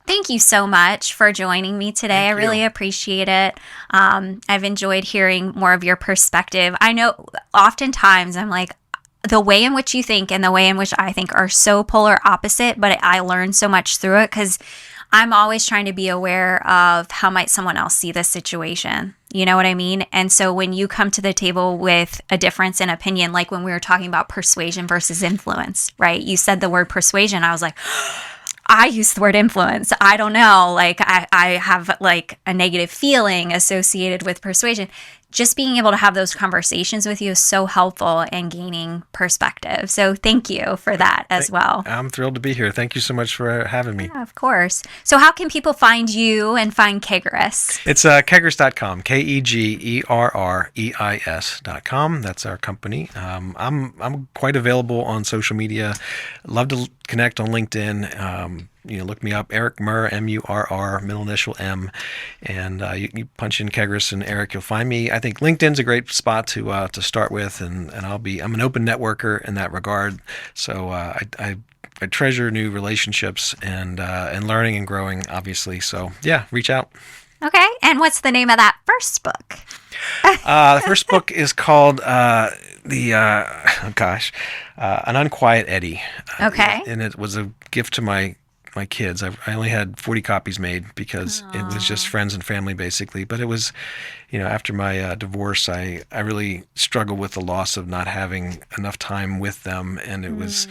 Thank you so much for joining me today. I really appreciate it. I've enjoyed hearing more of your perspective. I know oftentimes I'm like, the way in which you think and the way in which I think are so polar opposite, but I learn so much through it, because I'm always trying to be aware of how might someone else see this situation. You know what I mean? And so when you come to the table with a difference in opinion, like when we were talking about persuasion versus influence, right? You said the word persuasion. I was like, I use the word influence. I don't know. Like I have like a negative feeling associated with persuasion. Just being able to have those conversations with you is so helpful in gaining perspective. So thank you for that as well. I'm thrilled to be here. Thank you so much for having me. Yeah, of course. So how can people find you and find Kegerris? It's kegerris.com, KEGERREIS.com. That's our company. I'm quite available on social media. Love to connect on LinkedIn. Look me up, Eric Murr, Murr, middle initial M, and you punch in Kegerris and Eric, you'll find me. I think LinkedIn's a great spot to start with, and I'm an open networker in that regard. So I treasure new relationships and learning and growing, obviously. So yeah, reach out. Okay, and what's the name of that first book? The first book is called An Unquiet Eddie. Okay, and it was a gift to my my kids. I only had 40 copies made because it was just friends and family basically. But it was, after my divorce, I really struggled with the loss of not having enough time with them, and it was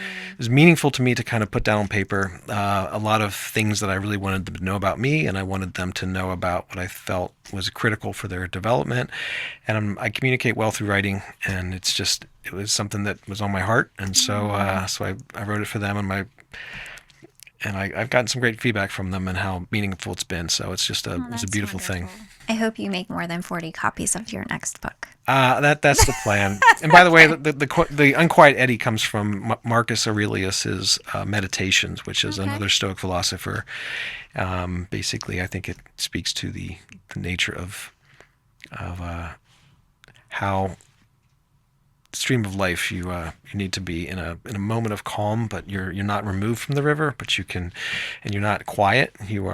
meaningful to me to kind of put down on paper a lot of things that I really wanted them to know about me, and I wanted them to know about what I felt was critical for their development. And I communicate well through writing, and it was something that was on my heart, and so I wrote it for them, and I've gotten some great feedback from them and how meaningful it's been. So it's just it's a beautiful thing. I hope you make more than 40 copies of your next book. That's the plan. And by the way, the Unquiet Eddie comes from Marcus Aurelius's Meditations, which is another Stoic philosopher. Basically, I think it speaks to the nature of how stream of life you need to be in a moment of calm, but you're not removed from the river, but you can, and you're not quiet. You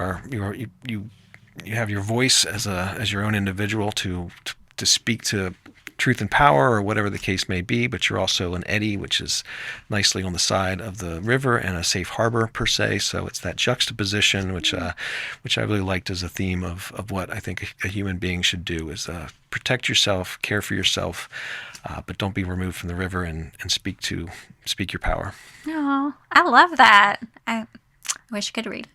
have your voice as your own individual to speak to truth and power, or whatever the case may be, but you're also an eddy, which is nicely on the side of the river, and a safe harbor per se. So it's that juxtaposition, which I really liked as a theme of what I think a human being should do, is protect yourself, care for yourself, but don't be removed from the river, and speak your power. Oh, I love that. I wish I could read.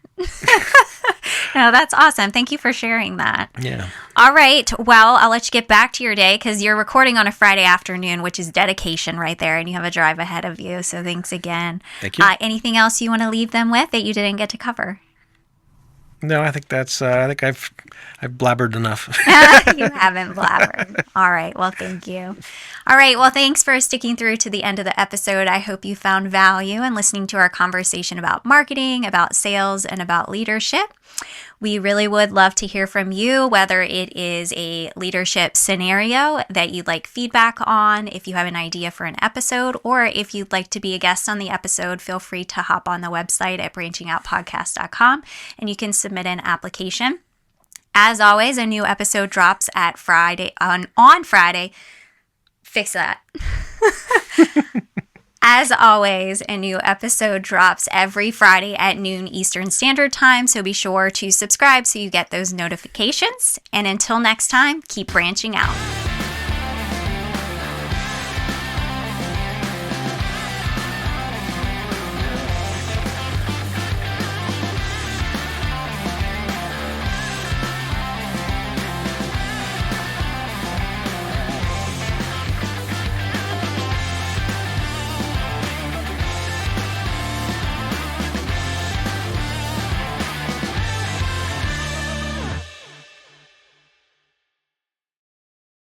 No, that's awesome. Thank you for sharing that. Yeah. All right. Well, I'll let you get back to your day because you're recording on a Friday afternoon, which is dedication right there, and you have a drive ahead of you. So thanks again. Thank you. Anything else you want to leave them with that you didn't get to cover? No, I think that's. I think I've blabbered enough. You haven't blabbered. All right. Well, thank you. All right. Well, thanks for sticking through to the end of the episode. I hope you found value in listening to our conversation about marketing, about sales, and about leadership. We really would love to hear from you, whether it is a leadership scenario that you'd like feedback on, if you have an idea for an episode, or if you'd like to be a guest on the episode, feel free to hop on the website at branchingoutpodcast.com and you can submit an application. As always, a new episode drops at Friday on Friday. Fix that. As always, a new episode drops every Friday at noon Eastern Standard Time, so be sure to subscribe so you get those notifications. And until next time, keep branching out.